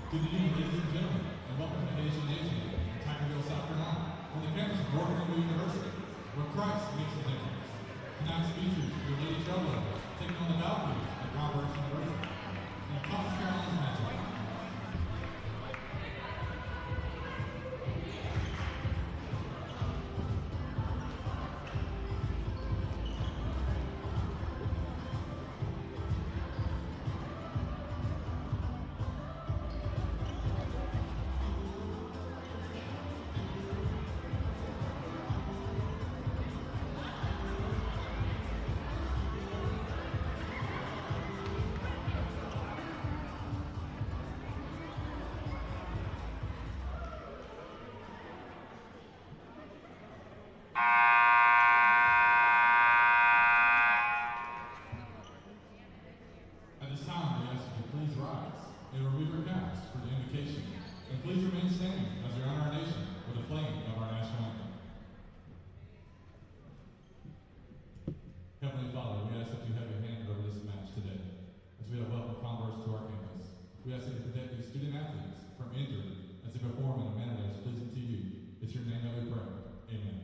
Good evening, ladies and gentlemen, and welcome to NGU in Tigerville, South Carolina, on the campus of Greenville University, where Christ makes a difference. Tonight's features your Lady Trailblazers taking on the Valkyries at Converse University in a Conference Carolina matchup. At this time, we ask you to please rise and remove your caps for the invocation, and please remain standing as we honor our nation with the playing of our national anthem. Heavenly Father, we ask that you have your hand over this match today. As we have welcomed Converse to our campus, we ask that you protect these student athletes from injury as they perform in a manner that is pleasing to you. It's your name that we pray. Amen.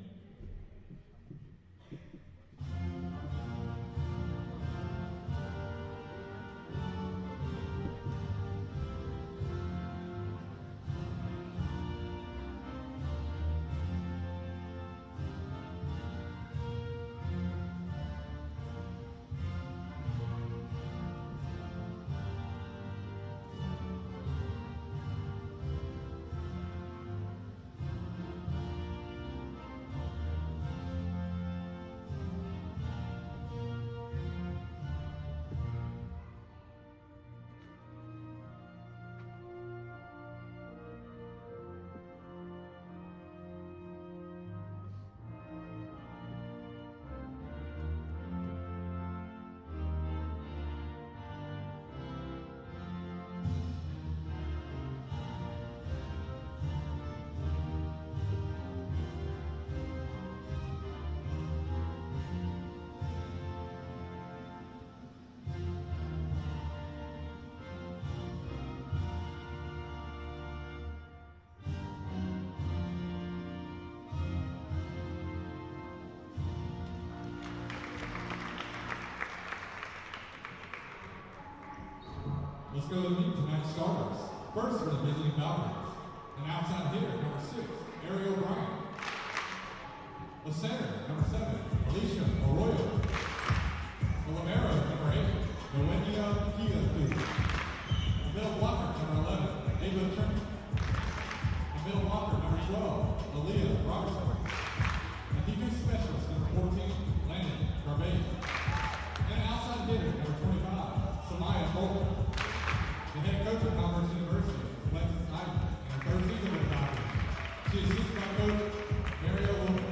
Let's go to meet tonight's starters. First for the visiting Valkyries, an outside hitter, number 6, Ariel Bryant. The center, number 7, Alicia Arroyo. The libero, number 8, Noenia Kiatu. The middle blocker, number 11, Ava Trent. The middle blocker, number 12, Aaliyah Robertson. The defense specialist, number 14, Landon Garbay. And an outside hitter, number 25, Samaya Bolton. The head coach of Converse University, Alexis Ivey, and her third season with the Valkyries. She is assisted by Coach Mario Wilson.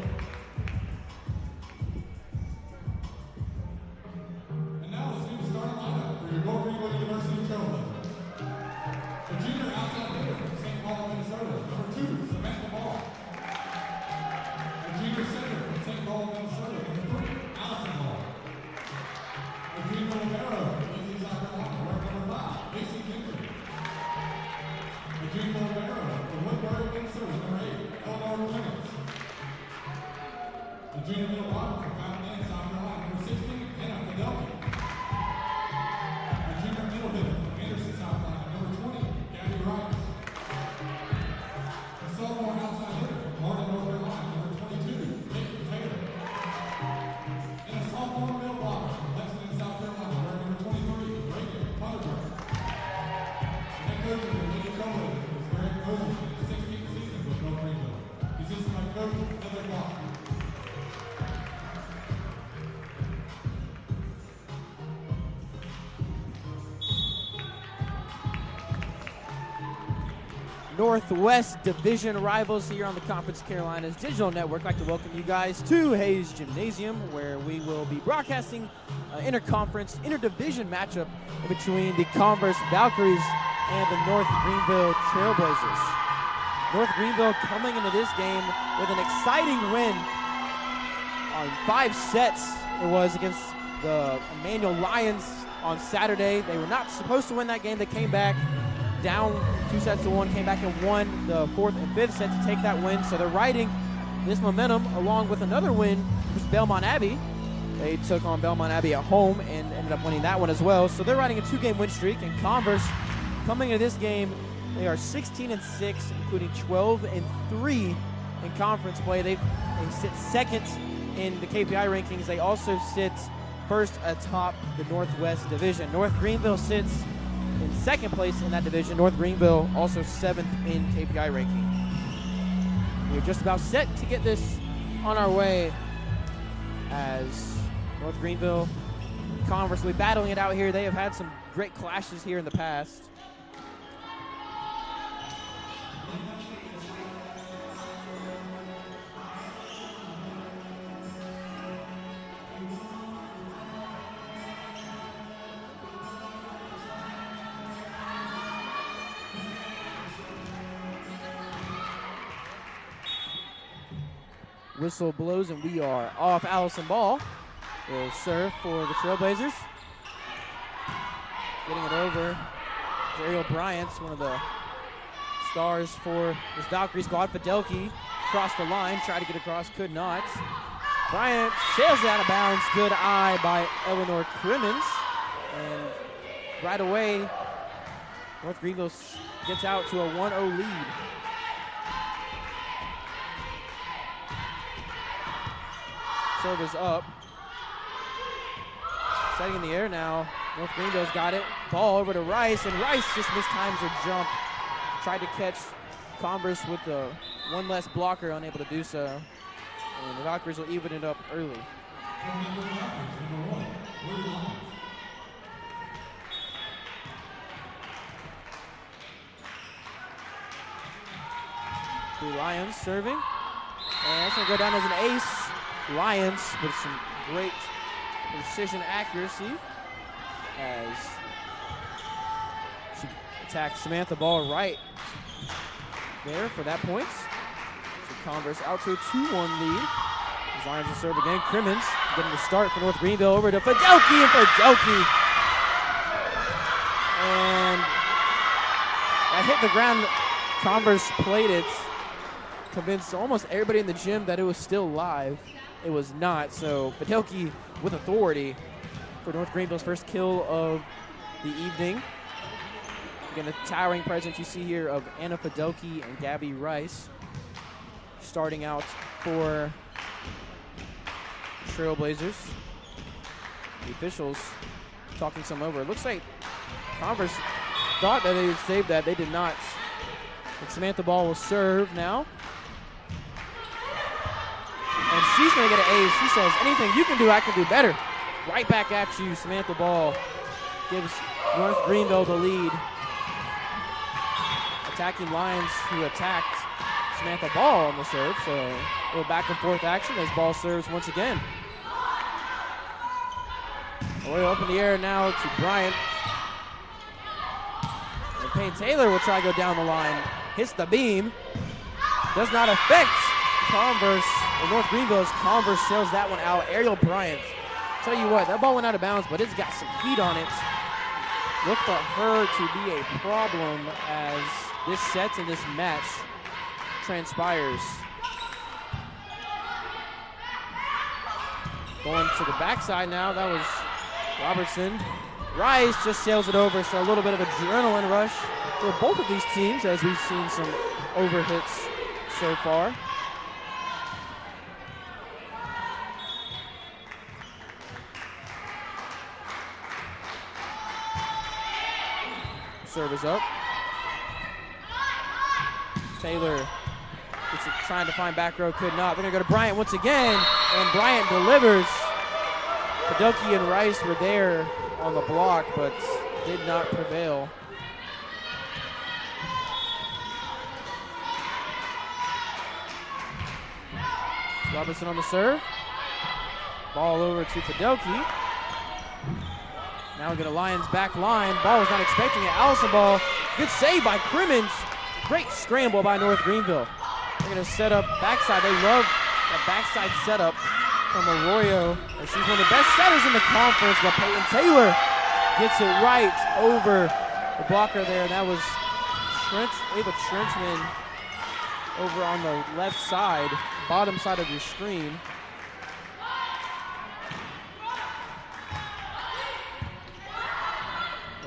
And now let's do the starting lineup for your Greenville University Trailblazers. The junior outside hitter from St. Paul, Minnesota, number 2, Samantha Ball. The junior center from St. Paul, Minnesota, number 3, Allison Ball. The junior libero from East South Carolina, number 5, Macy Kingston. The junior libero from Woodbury, Minnesota, number 8, Eleanor Clemens. The junior middle blocker from Fountain Inn, South Carolina, number 16, Anna Fidelki. The junior middle hitter from Anderson, South Carolina, number 20, Gabby Rice. The sophomore outside hitter from Martin, North Carolina, number 22, Peyton Taylor. And a sophomore middle blocker from Lexington, South Carolina, number 23, Reagan Potterberg. The head coach of the Lady Trailblazers is Greg Moses in his 16th season with North Greenville. He's assisted by Coach Heather Block. Northwest Division rivals here on the Conference Carolinas Digital Network. I'd like to welcome you guys to Hayes Gymnasium, where we will be broadcasting interconference, interdivision matchup between the Converse Valkyries and the North Greenville Trailblazers. North Greenville coming into this game with an exciting win on 5 sets. It was against the Emmanuel Lions on Saturday. They were not supposed to win that game. They came back down 2-1, came back and won the 4th and 5th set to take that win. So they're riding this momentum along with another win versus Belmont Abbey. They took on Belmont Abbey at home and ended up winning that one as well. So they're riding a 2-game win streak. And Converse, coming into this game, they are 16-6, including 12-3 in conference play. They sit second in the KPI rankings. They also sit first atop the Northwest Division. North Greenville sits in second place in that division. North Greenville also 7th in KPI ranking. We're just about set to get this on our way as North Greenville and Converse will be battling it out here. They have had some great clashes here in the past. Whistle blows and we are off. Allison Ball will serve for the Trailblazers. Getting it over to Ariel Bryant, one of the stars for this Valkyrie squad. Fidelki crossed the line, tried to get across, could not. Bryant sails out of bounds. Good eye by Eleanor Crimmins. And right away, North Greenville gets out to a 1-0 lead. Serve is up. Setting in the air now. North Greenville's got it. Ball over to Rice, and Rice just mistimes her jump. Tried to catch Converse with the one less blocker, unable to do so. And the Valkyries will even it up early. Blue Lions serving. And that's going to go down as an ace. Lions with some great precision accuracy as she attacks Samantha Ball right there for that point. So Converse out to a 2-1 lead. As Lions will serve again. Crimmins getting the start for North Greenville over to Fidelki, and Fidelki. And that hit the ground. Converse played it. Convinced almost everybody in the gym that it was still live. It was not, so Fidelki with authority for North Greenville's first kill of the evening. Again, the towering presence you see here of Anna Fidelki and Gabby Rice starting out for Trailblazers. The officials talking some over. It looks like Converse thought that they would save that. They did not. And Samantha Ball will serve now. And she's going to get an ace. She says, anything you can do, I can do better. Right back at you. Samantha Ball gives North Greenville the lead. Attacking Lions who attacked Samantha Ball on the serve. So a little back and forth action as Ball serves once again. Way up in the air now to Bryant. And Payne Taylor will try to go down the line. Hits the beam. Does not affect Converse. North Greenville's Converse sails that one out. Ariel Bryant. Tell you what, that ball went out of bounds, but it's got some heat on it. Look for her to be a problem as this set and this match transpires. Going to the backside now. That was Robertson. Rice just sails it over, so a little bit of adrenaline rush for both of these teams as we've seen some overhits so far. Serve is up. Taylor trying to find back row, could not. They're going to go to Bryant once again, and Bryant delivers. Fidelki and Rice were there on the block, but did not prevail. Robinson on the serve. Ball over to Fidelki. Now we get a Lions back line. Ball was not expecting it. Allison Ball, good save by Crimmins. Great scramble by North Greenville. They're going to set up backside. They love that backside setup from Arroyo. And she's one of the best setters in the conference, but Peyton Taylor gets it right over the blocker there. And that was Ava Trentman over on the left side, bottom side of your screen.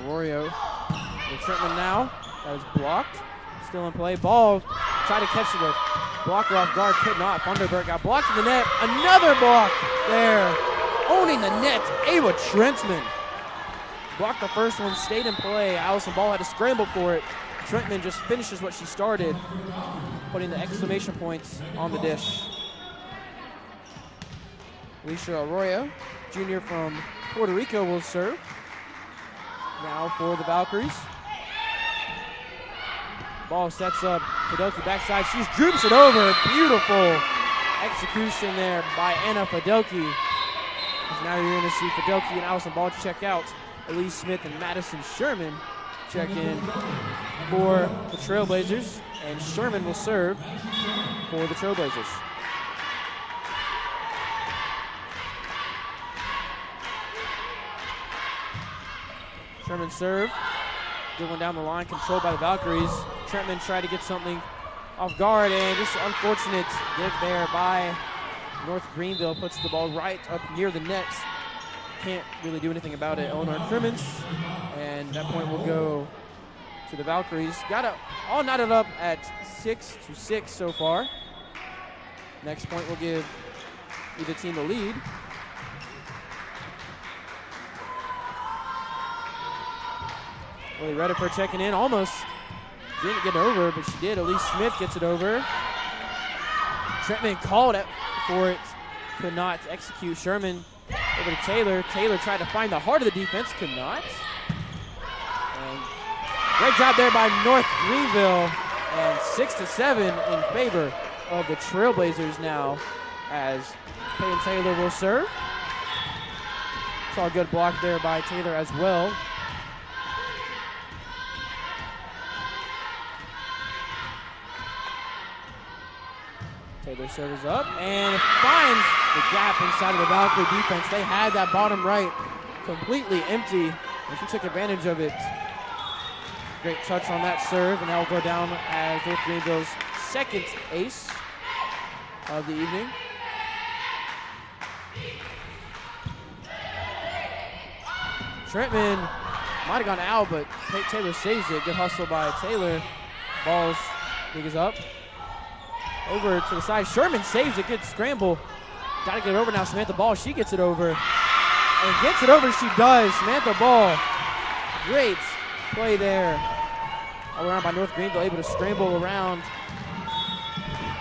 Arroyo with Trentman now. That was blocked. Still in play. Ball. Tried to catch the blocker off guard. Could not. Thunderbird got blocked in the net. Another block there. Owning the net. Ava Trentman. Blocked the first one. Stayed in play. Allison Ball had to scramble for it. Trentman just finishes what she started, putting the exclamation points on the dish. Alicia Arroyo, junior from Puerto Rico, will serve. Now for the Valkyries. Ball sets up. Fidelki backside. She droops it over. Beautiful execution there by Anna Fidelki. Now you're going to see Fidelki and Allison Ball check out. Elise Smith and Madison Sherman check in for the Trailblazers, and Sherman will serve for the Trailblazers. Sherman serve, good one down the line, controlled by the Valkyries. Trentman tried to get something off guard, and just unfortunate dig there by North Greenville. Puts the ball right up near the net. Can't really do anything about it. Eleanor Crimmins, and that point will go to the Valkyries. Got it all knotted up at 6-6 so far. Next point will give either team the lead. Willie Redifer checking in, almost didn't get over, but she did. Elise Smith gets it over. Trentman called for it, could not execute. Sherman over to Taylor. Taylor tried to find the heart of the defense, could not. And great job there by North Greenville, and 6-7 in favor of the Trailblazers now, as Peyton Taylor will serve. Saw a good block there by Taylor as well. Taylor serves up and finds the gap inside of the Valkyrie defense. They had that bottom right completely empty, and she took advantage of it. Great touch on that serve, and that will go down as North Greenville's second ace of the evening. Trentman might have gone out, but Taylor saves it. Good hustle by Taylor. Ball's is up. Over to the side. Sherman saves a good scramble. Got to get it over now. Samantha Ball, she gets it over. And gets it over, she does. Samantha Ball. Great play there. All around by North Greenville, able to scramble around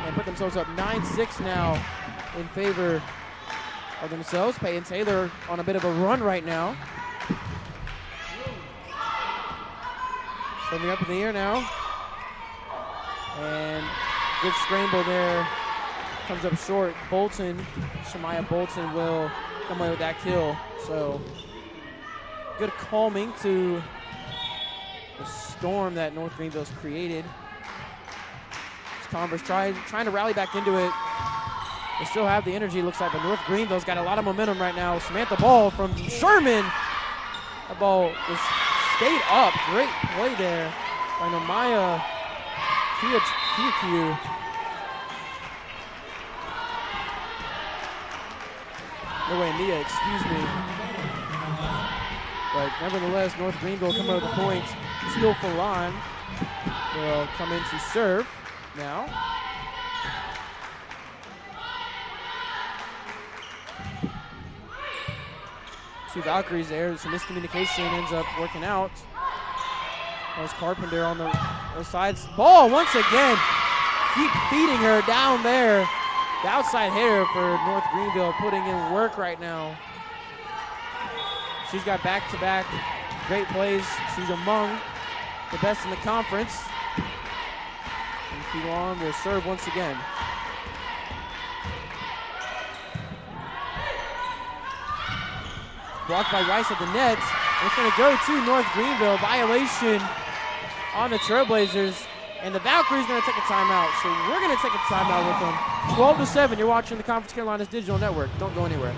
and put themselves up 9-6 now in favor of themselves. Peyton Taylor on a bit of a run right now. Serving up in the air now. And good scramble there. Comes up short. Bolton, Shemaya Bolton will come away with that kill. So good calming to the storm that North Greenville's created. Converse trying to rally back into it. They still have the energy, looks like, but North Greenville's got a lot of momentum right now. Samantha Ball from Sherman. That ball just stayed up. Great play there by Namaya Kiakiu. No way, Mia, excuse me. But nevertheless, North Greenville come over the points. Teal Falon will come in to serve now. Two Valkyries there. Some miscommunication ends up working out. That was Carpenter on the sides. Ball once again. Keep feeding her down there. The outside hitter for North Greenville putting in work right now. She's got back-to-back great plays. She's among the best in the conference. And Pilon will serve once again. Blocked by Rice at the net. And it's going to go to North Greenville. Violation on the Trailblazers. And the Valkyries going to take a timeout. So we're going to take a timeout with them. 12-7, you're watching the Conference Carolinas Digital Network. Don't go anywhere.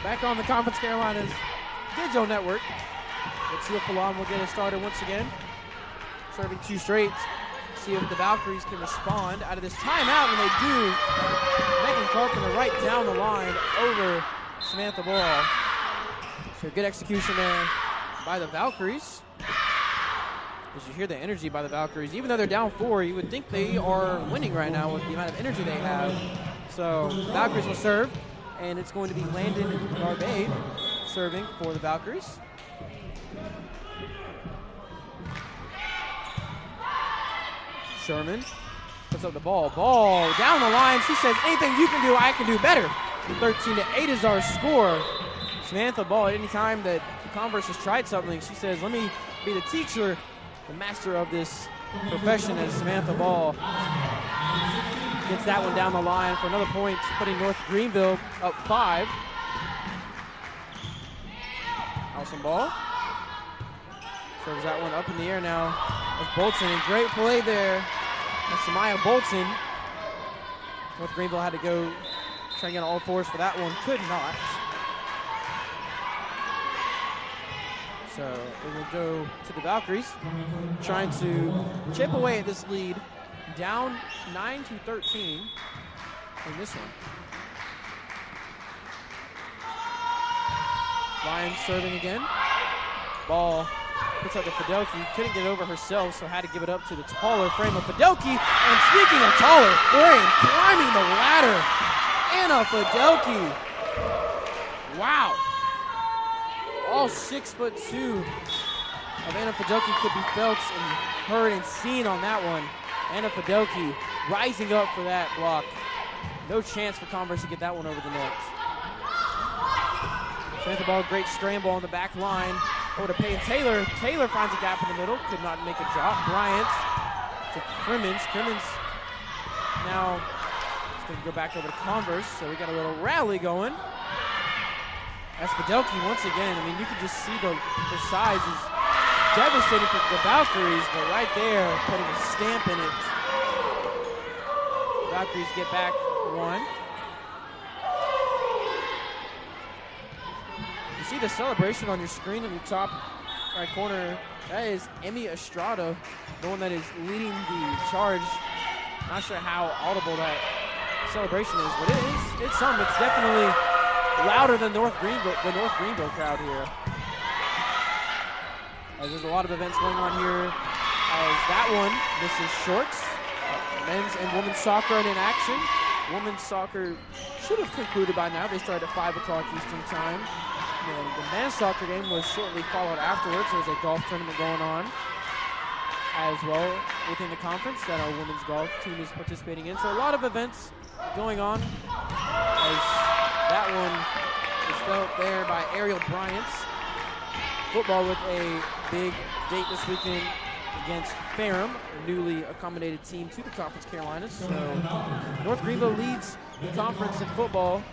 Back on the Conference Carolinas Digital Network. Let's see if Falam will get us started once again. Serving 2 straight. See if the Valkyries can respond out of this timeout, and they do. Megan Carpenter right down the line over Samantha Ball. So good execution there by the Valkyries. As you hear the energy by the Valkyries, even though they're down 4, you would think they are winning right now with the amount of energy they have. So Valkyries will serve. And it's going to be Landon Garbe serving for the Valkyries. Sherman puts up the ball. Ball down the line. She says, anything you can do, I can do better. 13-8 is our score. Samantha Ball, at any time that Converse has tried something, she says, let me be the teacher, the master of this profession, as Samantha Ball gets that one down the line for another point, putting North Greenville up 5. Allison Ball serves that one up in the air now. That's Bolton, and great play there. That's Samaya Bolton. North Greenville had to go try and get on all fours for that one. Could not. So we're going to go to the Valkyries, trying to chip away at this lead. Down 9-13 in this one. Lions serving again. Ball puts up to Fidelki. Couldn't get it over herself, so had to give it up to the taller frame of Fidelki. And speaking of taller, climbing the ladder, Anna Fidelki. Wow. All 6'2" of Anna Fidelki could be felt and heard and seen on that one. Anna Fidelki rising up for that block. No chance for Converse to get that one over the net. Samantha Ball, great scramble on the back line. Over to Payne Taylor. Taylor finds a gap in the middle. Could not make a drop. Bryant to Crimmins. Crimmins now is going to go back over to Converse. So we got a little rally going. As Fidelki once again, I mean, you can just see the size is devastating for the Valkyries, but right there, putting a stamp in it. Valkyries get back 1. You see the celebration on your screen in the top right corner. That is Emmy Estrada, the one that is leading the charge. Not sure how audible that celebration is, but it's something. It's definitely louder than the North Greenville crowd here. As there's a lot of events going on here. As that one, this is shorts. Men's and women's soccer in action. Women's soccer should have concluded by now. They started at 5 o'clock Eastern time. And the men's soccer game was shortly followed afterwards. There's a golf tournament going on as well within the conference that our women's golf team is participating in. So a lot of events going on. As that one is felt there by Ariel Bryant. Football with a big date this weekend against Ferrum, a newly accommodated team to the Conference Carolinas. So North Greenville leads the conference in football.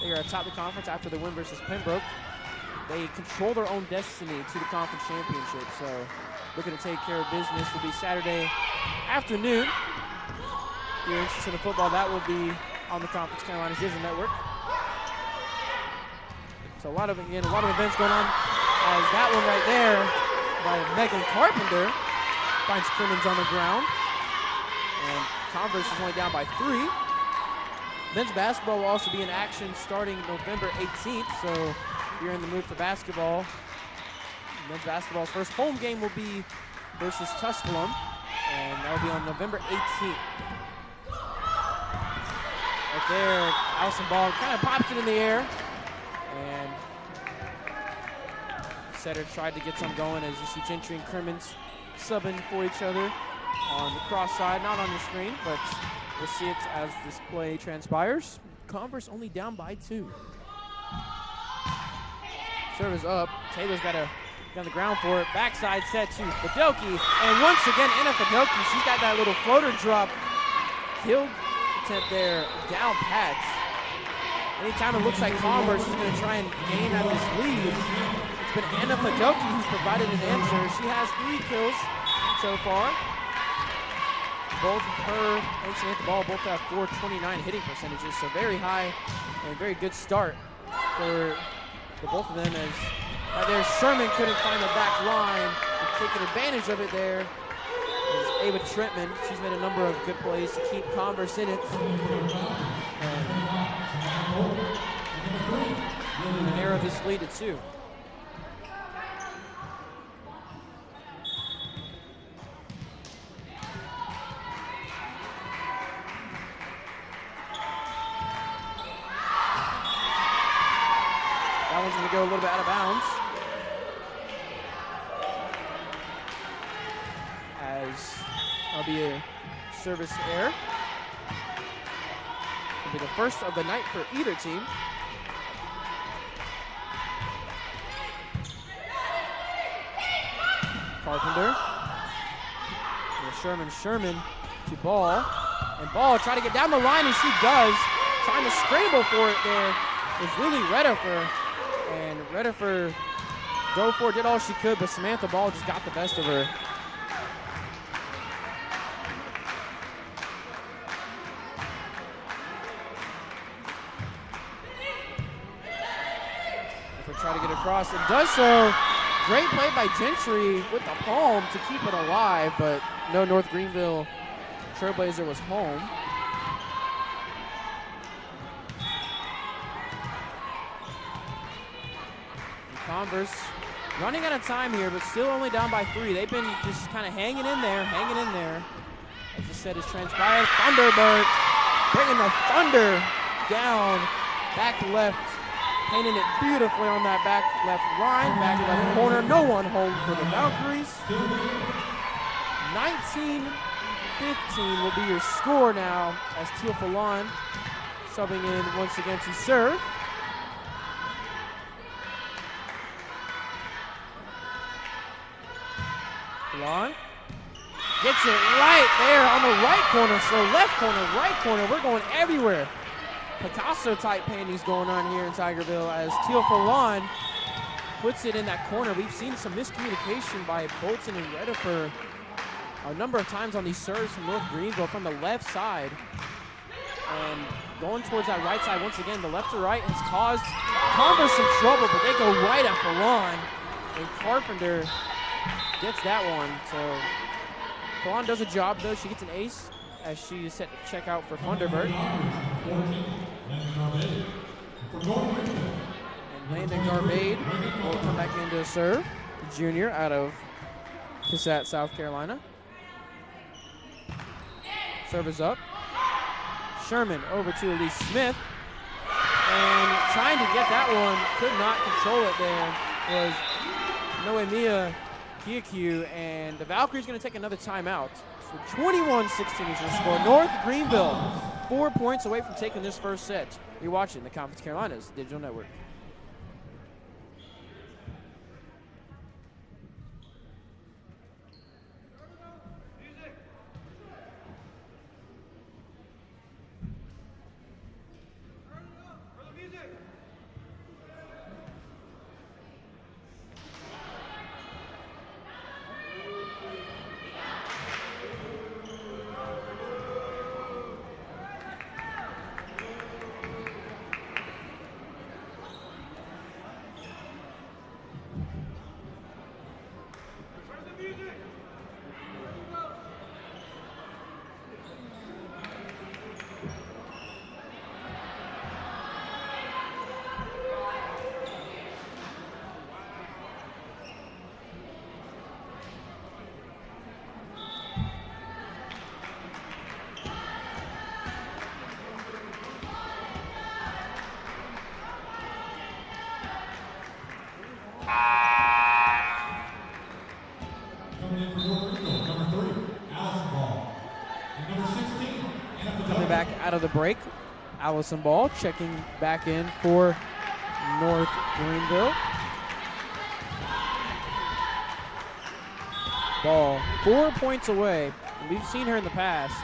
They are atop the conference after the win versus Pembroke. They control their own destiny to the conference championship. So, looking to take care of business will be Saturday afternoon If you're interested in football, that will be on the Conference Carolinas Digital Network. So a lot of events going on. As that one right there by Megan Carpenter finds Crimmins on the ground. And Converse is only down by 3. Men's basketball will also be in action starting November 18th. So if you're in the mood for basketball, men's basketball's first home game will be versus Tusculum. And that will be on November 18th. Right there, Allison Ball kind of pops it in the air. And Setter tried to get some going as you see Gentry and Crimmins subbing for each other on the cross side, not on the screen, but we'll see it as this play transpires. Converse only down by 2. Serve is up. Taylor's got to get on the ground for it. Backside set to Fidelki. And once again, Anna Fidelki, she's got that little floater drop. Kill attempt there, down pads. Anytime it looks like Converse is going to try and gain at this lead, it's been Anna Fidelki who's provided an answer. She has 3 kills so far. Both her and Samantha Ball both have 429 hitting percentages, so very high and very good start for both of them. As right there, Sherman couldn't find the back line, and taking advantage of it there is Ava Trentman. She's made a number of good plays to keep Converse in it. And narrow this lead to 2. That one's going to go a little bit out of bounds. As that'll be a service error. It'll be the first of the night for either team. Carpenter. And Sherman to Ball. And Ball trying to get down the line, and she does. Trying to scramble for it there is Lily Redifer. And Redifer dove for it, did all she could, but Samantha Ball just got the best of her. Try to get across and does so. Great play by Gentry with the palm to keep it alive, but no North Greenville Trailblazer was home. And Converse running out of time here, but still only down by 3. They've been just kind of hanging in there. As the set is transpired, Thunderbird bringing the Thunder down, back left. Painting it beautifully on that back left line, back left corner. No one home for the Valkyries. 19-15 will be your score now as Teal Falon subbing in once again to serve. Falon gets it right there on the right corner. So left corner, right corner. We're going everywhere. Picasso-type paintings going on here in Tigerville as Teal Falon puts it in that corner. We've seen some miscommunication by Bolton and Redifer a number of times on these serves from North Greenville from the left side. And going towards that right side once again, the left to right has caused Converse some trouble, but they go right at Falon. And Carpenter gets that one. So Falon does a job though. She gets an ace as she is set to check out for Thunderbird. And Landon Garbade will come back in to serve, the junior out of Kitsap, South Carolina. Serve is up. Sherman over to Elise Smith. And trying to get that one, could not control it there, was Noemia Kiaku, and the Valkyries going to take another timeout. So 21-16 is your score. North Greenville 4 points away from taking this first set. You're watching the Conference Carolinas Digital Network. Coming in for North Greenville, number 3, Allison Ball. And number 16, Anna Fidel. Coming back out of the break, Allison Ball checking back in for North Greenville. Ball 4 points away. We've seen her in the past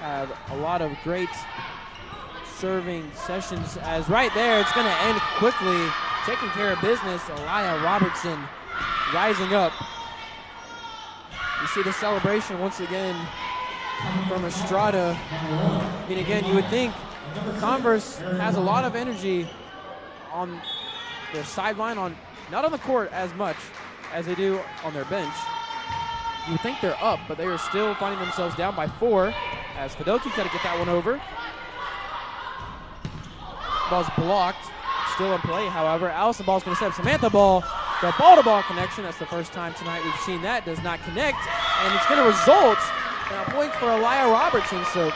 have a lot of great serving sessions, as right there it's going to end quickly. Taking care of business, Elia Robertson rising up. You see the celebration once again from Estrada. I mean, again, you would think Converse has a lot of energy on their sideline, not on the court as much as they do on their bench. You would think they're up, but they are still finding themselves down by 4 as Fidelki's got to get that one over. Ball's blocked, still in play, however. Allison Ball's going to set up Samantha Ball. The ball-to-ball connection, that's the first time tonight we've seen that, does not connect, and it's going to result in a point for Elia Robertson. So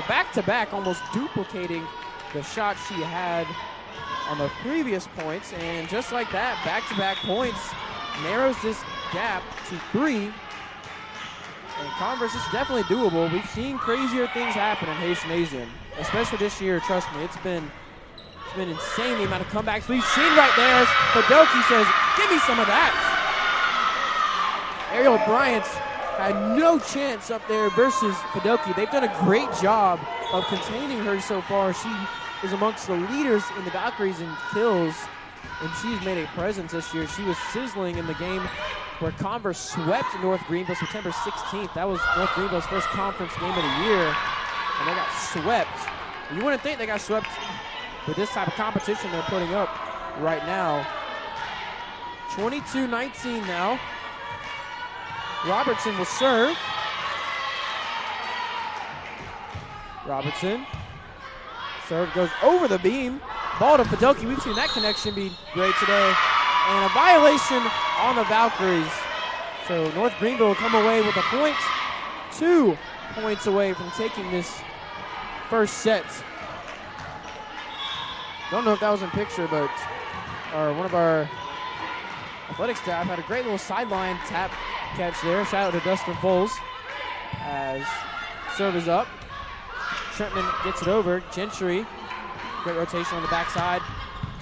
back-to-back, almost duplicating the shot she had on the previous points, and just like that, back-to-back points narrows this gap to 3. And Converse is definitely doable. We've seen crazier things happen in Hayes Gymnasium, especially this year. Trust me, it's been insane the amount of comebacks we've seen right there. Fidelki says, "Give me some of that." Ariel Bryant had no chance up there versus Fidelki. They've done a great job of containing her so far. She is amongst the leaders in the Valkyries in kills, and she's made a presence this year. She was sizzling in the game where Converse swept North Greenville September 16th. That was North Greenville's first conference game of the year, and they got swept. You wouldn't think they got swept with this type of competition they're putting up right now. 22-19 now. Robertson will serve. Robertson. Serve goes over the beam. Ball to Fidelki. We've seen that connection be great today. And a violation on the Valkyries. So North Greenville will come away with a point. 2 points away from taking this first set. Don't know if that was in picture, but one of our athletic staff had a great little sideline tap catch there. Shout out to Dustin Foles as serve is up. Trentman gets it over. Gentry, great rotation on the backside.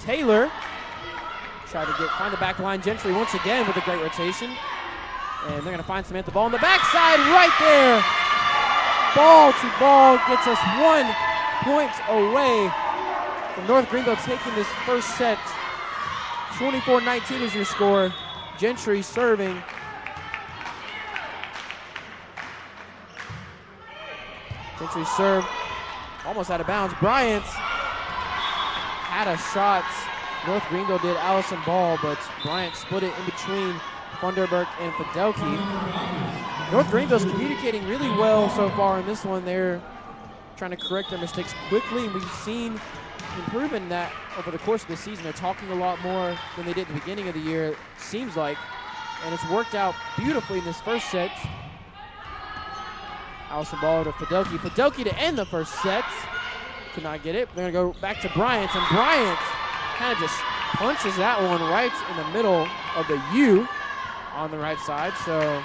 Taylor tried to find the back line. Gentry once again with a great rotation. And they're going to find Samantha Ball on the backside right there. Ball to ball gets us 1 point away from North Greenville taking this first set. 24-19 is your score. Gentry serving. Gentry serve almost out of bounds. Bryant had a shot. North Greenville did. Allison Ball, but Bryant split it in between Funderburk and Fidelki. North Greenville's communicating really well so far in this one. They're trying to correct their mistakes quickly, and we've seen improvement in that over the course of the season. They're talking a lot more than they did at the beginning of the year, it seems like, and it's worked out beautifully in this first set. Allison Ball to Fidelki. Fidelki to end the first set. Could not get it. They're going to go back to Bryant, and Bryant kind of just punches that one right in the middle of the U on the right side. So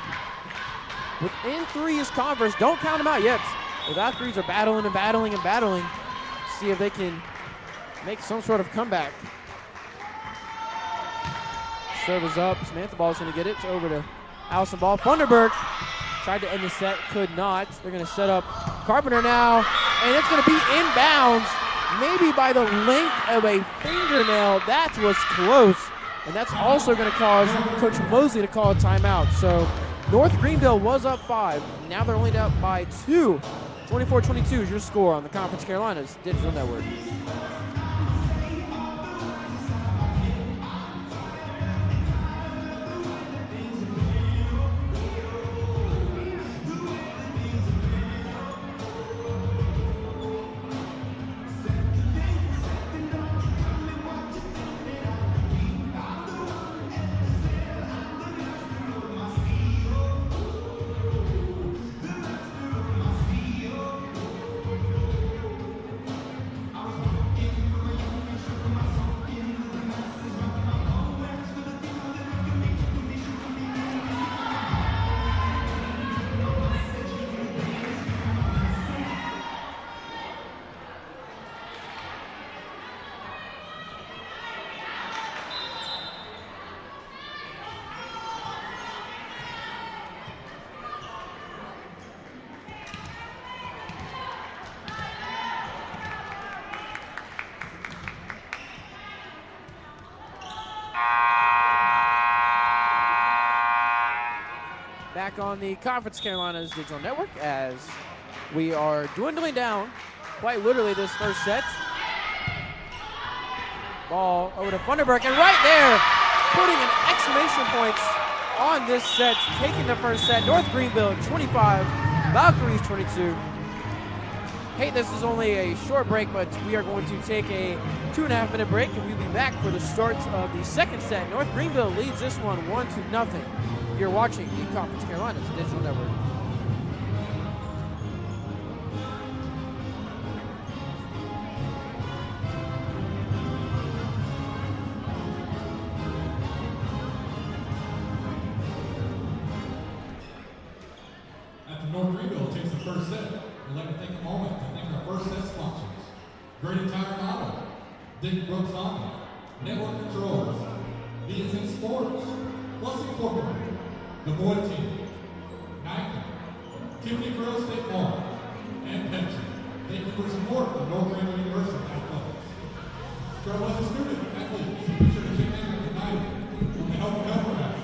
within 3 is Converse. Don't count them out yet. The Valkyries are battling and battling and battling to see if they can make some sort of comeback. Serve is up. Samantha Ball is going to get it. It's over to Allison Ball. Funderburk tried to end the set, could not. They're going to set up Carpenter now, and it's going to be inbounds, maybe by the length of a fingernail. That was close, and that's also going to cause Coach Mosley to call a timeout. So North Greenville was up 5. Now they're only up by 2. 24-22 is your score on the Conference Carolinas Digital Network. back on the Conference Carolinas Digital Network as we are dwindling down quite literally this first set. Ball over to Funderburk, and right there, putting an exclamation points on this set, taking the first set. North Greenville 25, Valkyries 22. Hey, this is only a short break, but we are going to take a 2.5 minute break, and we'll be back for the start of the second set. North Greenville leads this one 1-0. You're watching the Conference Carolinas Digital Network. After North Greenville takes the first set, we'd like to take a moment to thank our first set sponsors: Great Entire and Auto, Dick Brooks Honda, Network Controls, BSN Sports, Plus Incorporated, The Boy Team, Nike, Tiffany Grill State Farm, and Pepsi. Thank you for support of North Greenville University Athletics. Trailblazers student athletes, be sure to check in with United and help her out.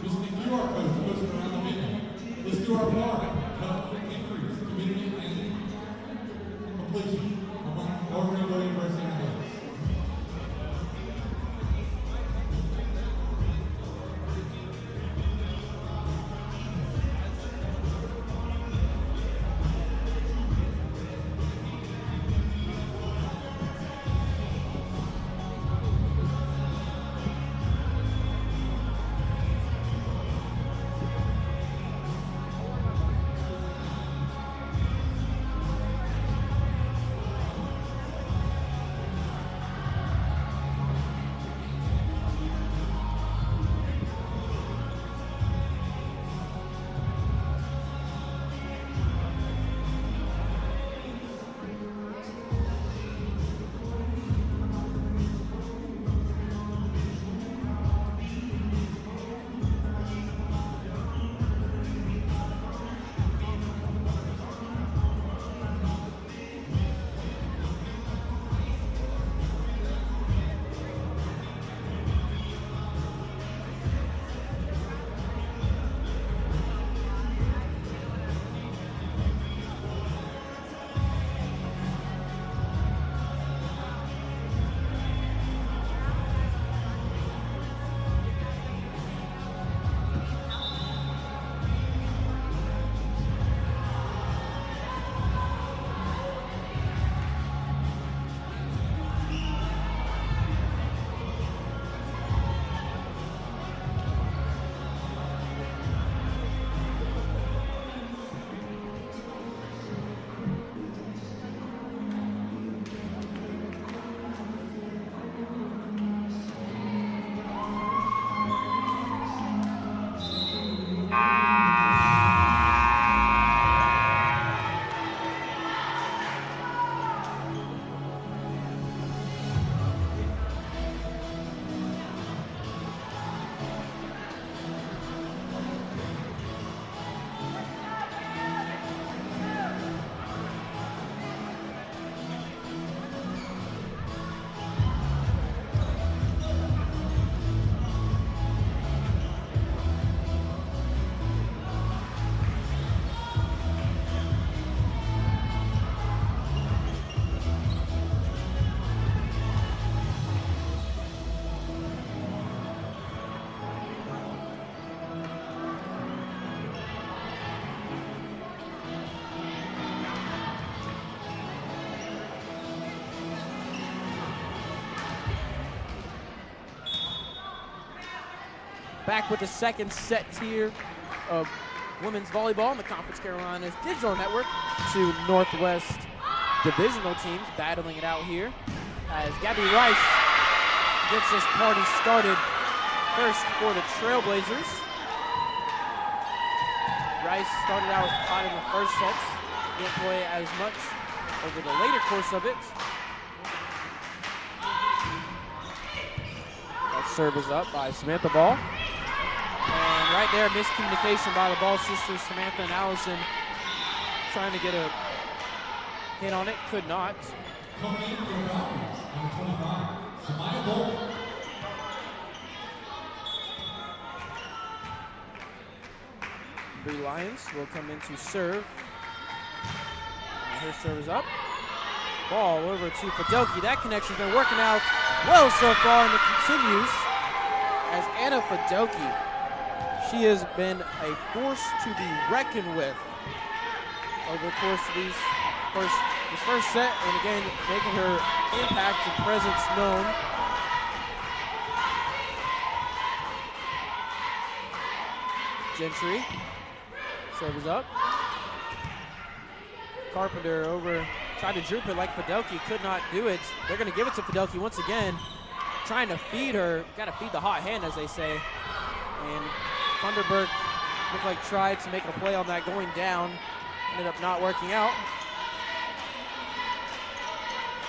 Using the QR codes posted around the venue. Let's do our part to help increase community and completion among North Greenville University athletics. Back with the second set tier of women's volleyball on the Conference Carolinas Digital Network. Two Northwest divisional teams battling it out here as Gabby Rice gets this party started first for the Trailblazers. Rice started out hot in the first sets, didn't play as much over the later course of it. That serve is up by Samantha Ball. And right there, miscommunication by the Ball sisters, Samantha and Allison, trying to get a hit on it, could not. Coming in for the Valkyries, number 25, Samaya Ball. Bree Lyons will come in to serve. Her serve is up. Ball over to Fidelki. That connection's been working out well so far, and it continues as Anna Fidelki. She has been a force to be reckoned with over the course of this first set, and again, making her impact and presence known. Gentry, serve is up. Carpenter over, tried to droop it like Fidelki, could not do it. They're going to give it to Fidelki once again, trying to feed her. Got to feed the hot hand, as they say. And Thunderberg looked like tried to make a play on that going down. Ended up not working out.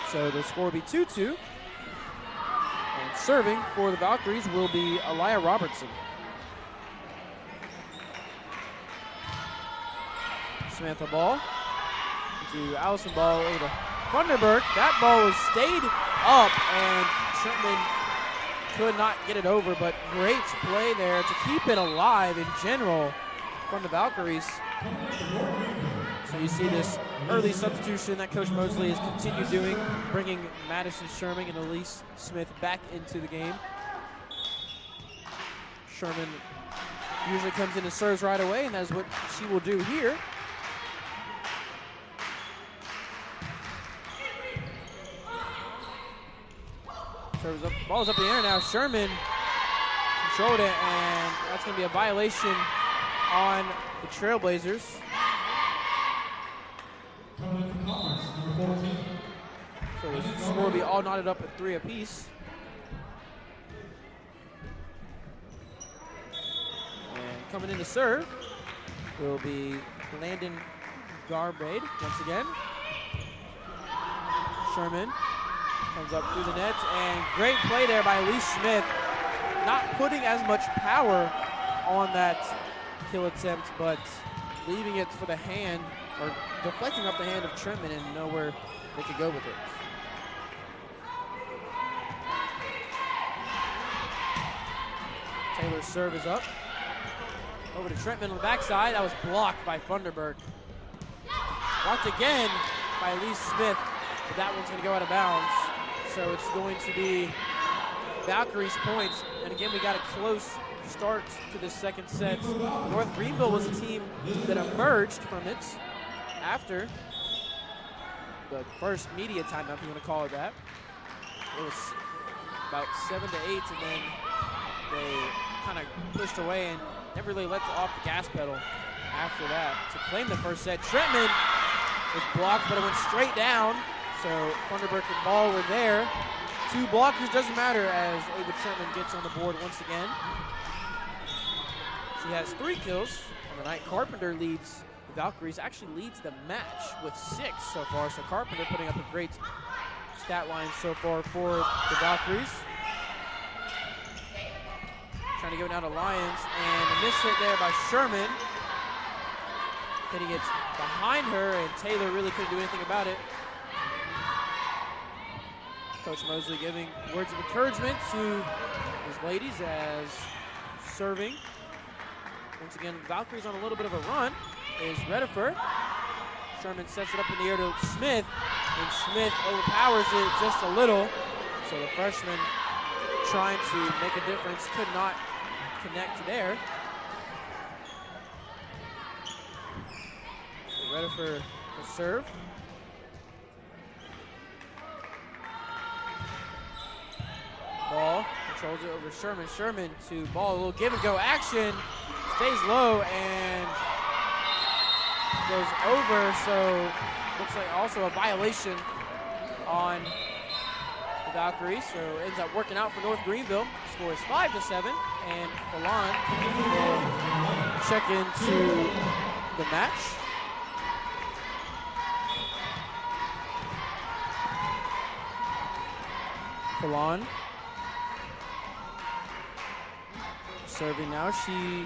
So the score will be 2-2. And serving for the Valkyries will be Aliyah Robertson. Samantha Ball to Allison Ball over to Thunderberg. That ball was stayed up, and Trentman could not get it over, but great play there to keep it alive in general from the Valkyries. So you see this early substitution that Coach Mosley has continued doing, bringing Madison Sherman and Elise Smith back into the game. Sherman usually comes in and serves right away, and that is what she will do here. Serves up, ball's up in the air now. Sherman controlled it, and that's going to be a violation on the Trailblazers. So the score will be all knotted up at 3 apiece. And coming in to serve will be Landon Garbrade once again. Sherman comes up through the net, and great play there by Elise Smith. Not putting as much power on that kill attempt, but leaving it for the hand, or deflecting up the hand of Trentman, and know where they could go with it. Taylor's serve is up. Over to Trentman on the backside. That was blocked by Thunderberg. Blocked again by Elise Smith, but that one's going to go out of bounds. So it's going to be Valkyries points. And again, we got a close start to the second set. North Greenville was a team that emerged from it after the first media timeout, if you want to call it that. It was about 7-8, and then they kind of pushed away and never really let off the gas pedal after that to claim the first set. Trentman was blocked, but it went straight down. So Thunderberg and Ball were there. 2 blockers, doesn't matter, as Ava Trentman gets on the board once again. She has 3 kills on the night. Carpenter leads the Valkyries, actually leads the match with 6 so far. So Carpenter putting up a great stat line so far for the Valkyries. Trying to go down to Lyons, and a miss hit there by Sherman. Hitting it behind her, and Taylor really couldn't do anything about it. Coach Mosley giving words of encouragement to his ladies as serving. Once again, Valkyries on a little bit of a run is Redifer. Sherman sets it up in the air to Smith, and Smith overpowers it just a little. So the freshman trying to make a difference could not connect there. So Redifer will serve. Ball controls it over Sherman. Sherman to Ball, a little give and go action. Stays low and goes over, so looks like also a violation on the Valkyries. So it ends up working out for North Greenville. Score is 5-7, and Falon will check into the match. Falon serving now. She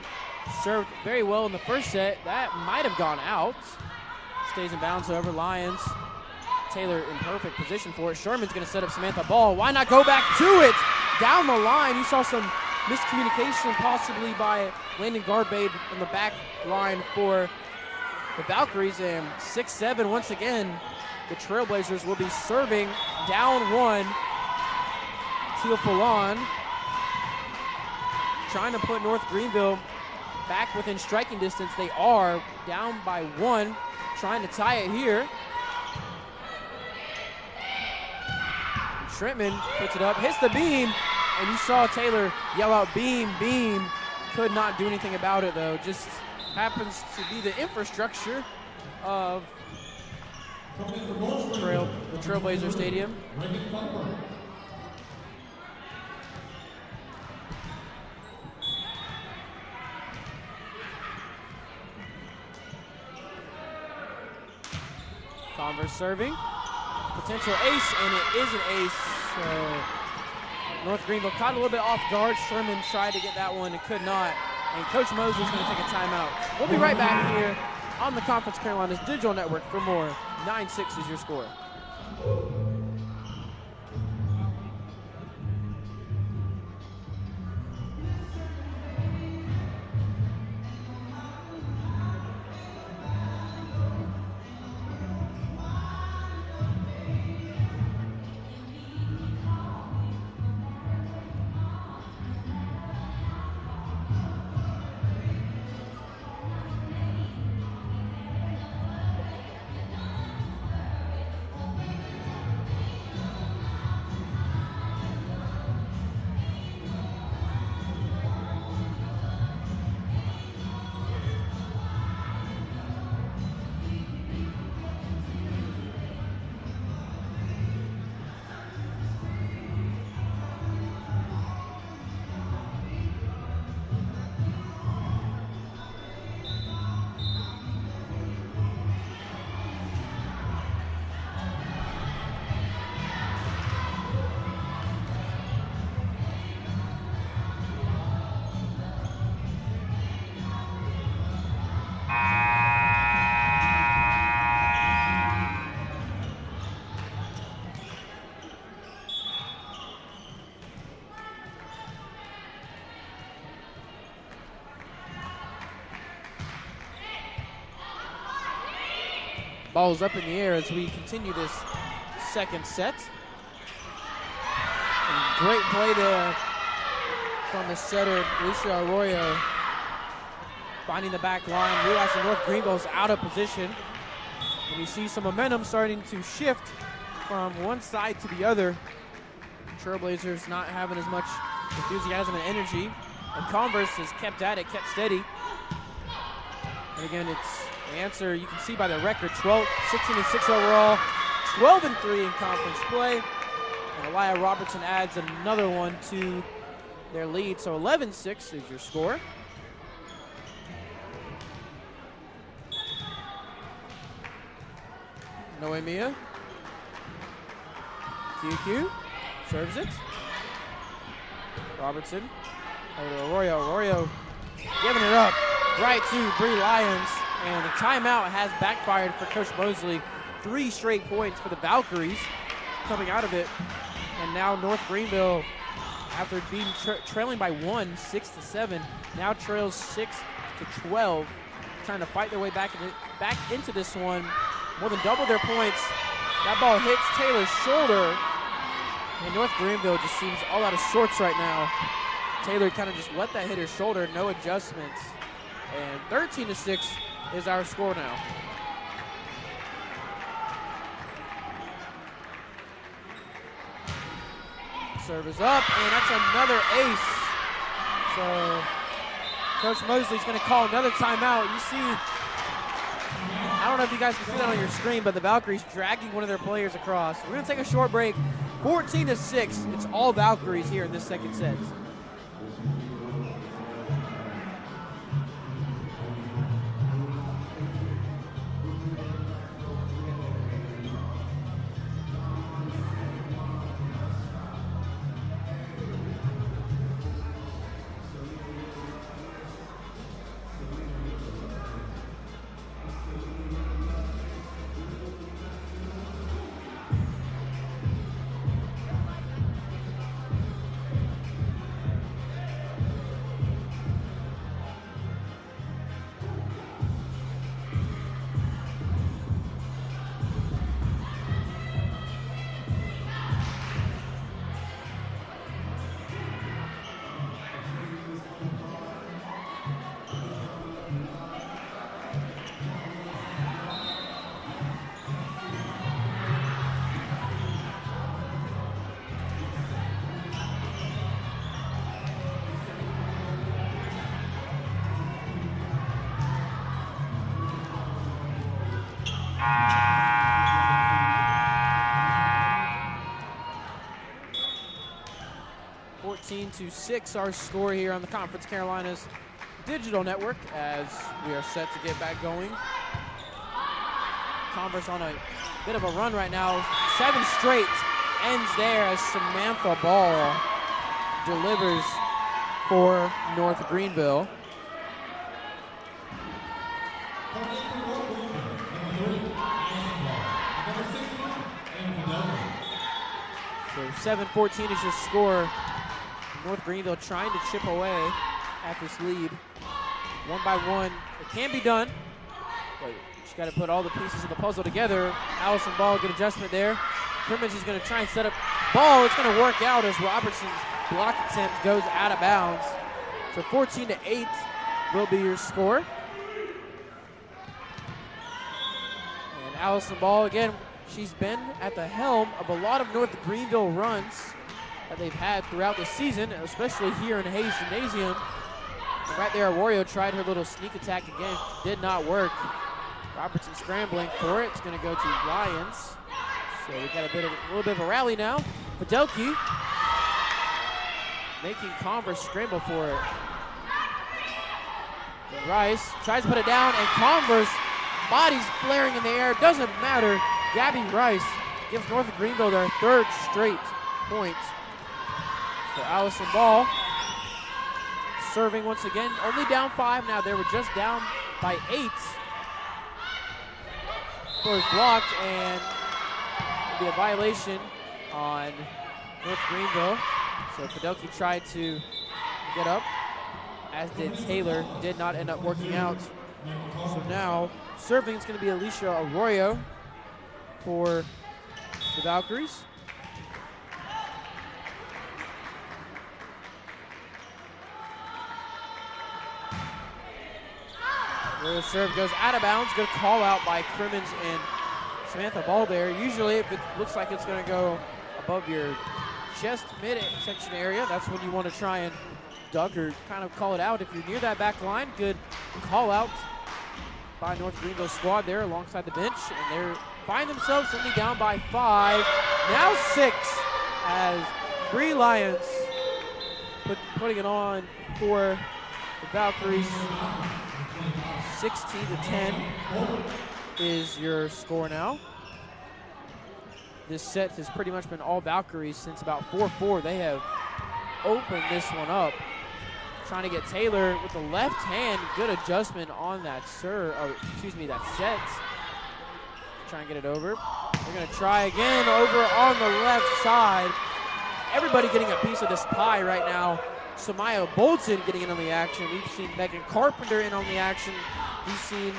served very well in the first set. That might have gone out. Stays in bounds, however. Lyons. Taylor in perfect position for it. Sherman's going to set up Samantha Ball. Why not go back to it? Down the line, you saw some miscommunication possibly by Landon Garbabe on the back line for the Valkyries, and 6-7 once again. The Trailblazers will be serving down one. Teofilon trying to put North Greenville back within striking distance. They are down by one, trying to tie it here. Trentman puts it up, hits the beam, and you saw Taylor yell out beam, beam. Could not do anything about it though. Just happens to be the infrastructure of the Trailblazer Stadium. Converse serving. Potential ace, and it is an ace. North Greenville caught a little bit off guard. Sherman tried to get that one and could not. And Coach Moses is going to take a timeout. We'll be right back here on the Conference Carolina's digital network for more. 9-6 is your score. Ball's up in the air as we continue this second set. And great play there from the setter, Alicia Arroyo, finding the back line, realizing North Greenville's out of position. And you see some momentum starting to shift from one side to the other. Trailblazers not having as much enthusiasm and energy. And Converse has kept at it, kept steady. And again, it's the answer you can see by the record, 16-6 overall, 12-3 in conference play. And Elia Robertson adds another one to their lead. So 11-6 is your score. Noemia. QQ serves it. Robertson. Over to Arroyo. Arroyo giving it up right to Bree Lyons. And the timeout has backfired for Coach Mosley. 3 straight points for the Valkyries coming out of it. And now North Greenville, after being trailing by 1, 6-7, now trails 6-12, trying to fight their way back into this one. More than double their points. That ball hits Taylor's shoulder. And North Greenville just seems all out of sorts right now. Taylor kind of just let that hit her shoulder, no adjustments. And 13-6 is our score now. Serve is up, and that's another ace. So Coach Mosley's going to call another timeout. You see, I don't know if you guys can see that on your screen, but the Valkyries dragging one of their players across. We're going to take a short break. 14-6. It's all Valkyries here in this second set. 14-6 our score here on the Conference Carolinas Digital Network as we are set to get back going. Converse on a bit of a run right now. 7 straight ends there as Samantha Ball delivers for North Greenville. So 7-14 is your score. North Greenville trying to chip away at this lead. One by one, it can be done, but you got to put all the pieces of the puzzle together. Allison Ball, good adjustment there. Crimmins is going to try and set up ball. It's going to work out as Robertson's block attempt goes out of bounds. So 14-8 will be your score. And Allison Ball, again, she's been at the helm of a lot of North Greenville runs that they've had throughout the season, especially here in Hayes Gymnasium. And right there, Arroyo tried her little sneak attack again. Did not work. Robertson scrambling for it. It's going to go to Lyons. So we got a little bit of a rally now. Fidelki making Converse scramble for it. And Rice tries to put it down, and Converse, bodies flaring in the air. Doesn't matter. Gabby Rice gives North Greenville their 3rd straight point. So Allison Ball serving once again, only down 5 now. They were just down by 8. Score is blocked, and it'll be a violation on North Greenville. So Fidelki tried to get up, as did Taylor. Did not end up working out. So now serving is going to be Alicia Arroyo for the Valkyries. The serve goes out of bounds. Good call out by Crimmins and Samantha Ball there. Usually if it looks like it's going to go above your chest midsection area, that's when you want to try and duck or kind of call it out. If you're near that back line, good call out by North Greenville squad there alongside the bench. And they find themselves only down by 5. Now 6 as Bree Lyons putting it on for the Valkyries. 16-10 is your score now. This set has pretty much been all Valkyries since about 4-4. They have opened this one up. Trying to get Taylor with the left hand. Good adjustment on that that set. Try and get it over. They're going to try again over on the left side. Everybody getting a piece of this pie right now. Samaya Bolton getting in on the action. We've seen Megan Carpenter in on the action. We've seen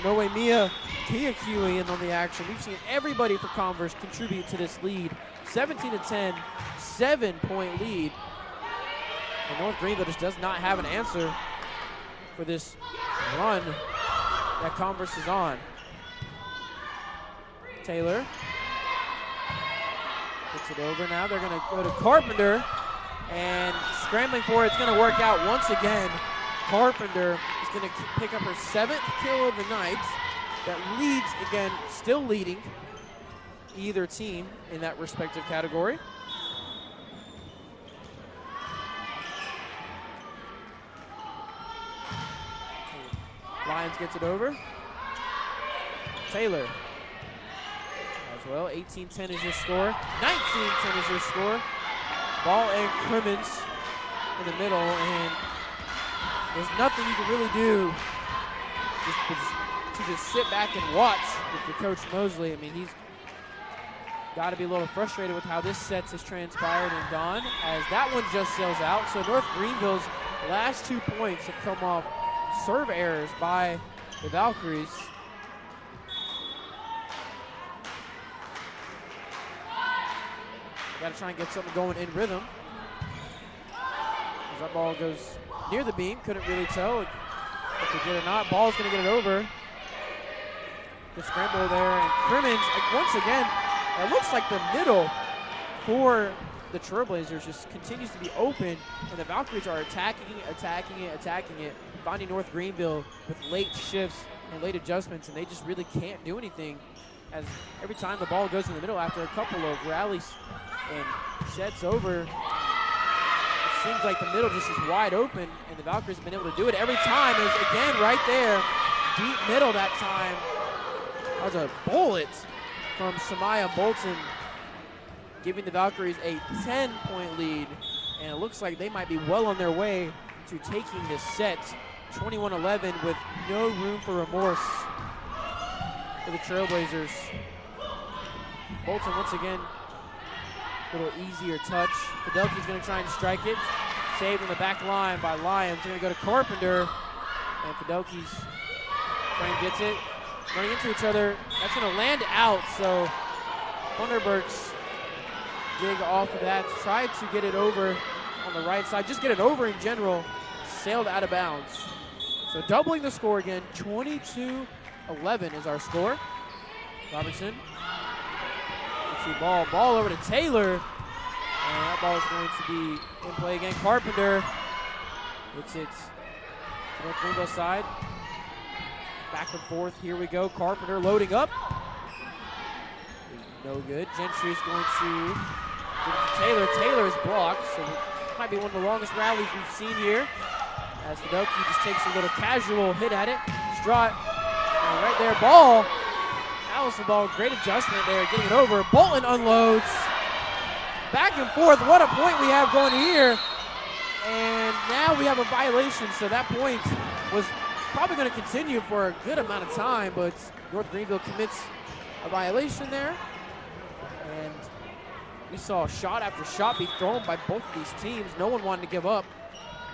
Noemia Kiakui in on the action. We've seen everybody for Converse contribute to this lead. 17-10, 7-point lead. And North Greenville just does not have an answer for this run that Converse is on. Taylor gets it over now. They're going to go to Carpenter. And scrambling for it, it's going to work out once again. Carpenter is going to pick up her 7th kill of the night. That leads, again, still leading either team in that respective category. Lyons gets it over. Taylor as well. 18-10 is your score. 19-10 is your score. Ball and Crimmins in the middle, and there's nothing you can really do to just sit back and watch with your coach Mosley. I mean, he's got to be a little frustrated with how this set has transpired and gone, as that one just sails out. So North Greenville's last 2 points have come off serve errors by the Valkyries. Got to try and get something going in rhythm. As that ball goes near the beam, couldn't really tell if it did or not. Ball's going to get it over. The scramble there, and Crimmins, once again, it looks like the middle for the Trailblazers just continues to be open, and the Valkyries are attacking it, finding North Greenville with late shifts and late adjustments, and they just really can't do anything. As every time the ball goes in the middle after a couple of rallies and sets over, it seems like the middle just is wide open, and the Valkyries have been able to do it every time. Is again right there, deep middle that time. That was a bullet from Samaya Bolton, giving the Valkyries a 10-point lead, and it looks like they might be well on their way to taking this set 21-11 with no room for remorse for the Trailblazers. Bolton once again, a little easier touch. Fidelki's going to try and strike it. Saved in the back line by Lyons. They're going to go to Carpenter, and Fidelki's trying to get it. Running into each other. That's going to land out, so Thunderbergs dig off of that. Tried to get it over on the right side. Just get it over in general. Sailed out of bounds. So doubling the score again. 22-11 is our score. Robertson. Ball over to Taylor. And that ball is going to be in play again. Carpenter. It's to the Greenville side. Back and forth. Here we go. Carpenter loading up. No good. Gentry's going to give it to Taylor. Taylor is blocked, so it might be one of the longest rallies we've seen here. As Fidelki just takes a little casual hit at it. Strut. And right there, ball. Allison Ball, great adjustment there, getting it over. Bolton unloads. Back and forth. What a point we have going here. And now we have a violation, so that point was probably going to continue for a good amount of time, but North Greenville commits a violation there. And we saw shot after shot be thrown by both of these teams. No one wanted to give up.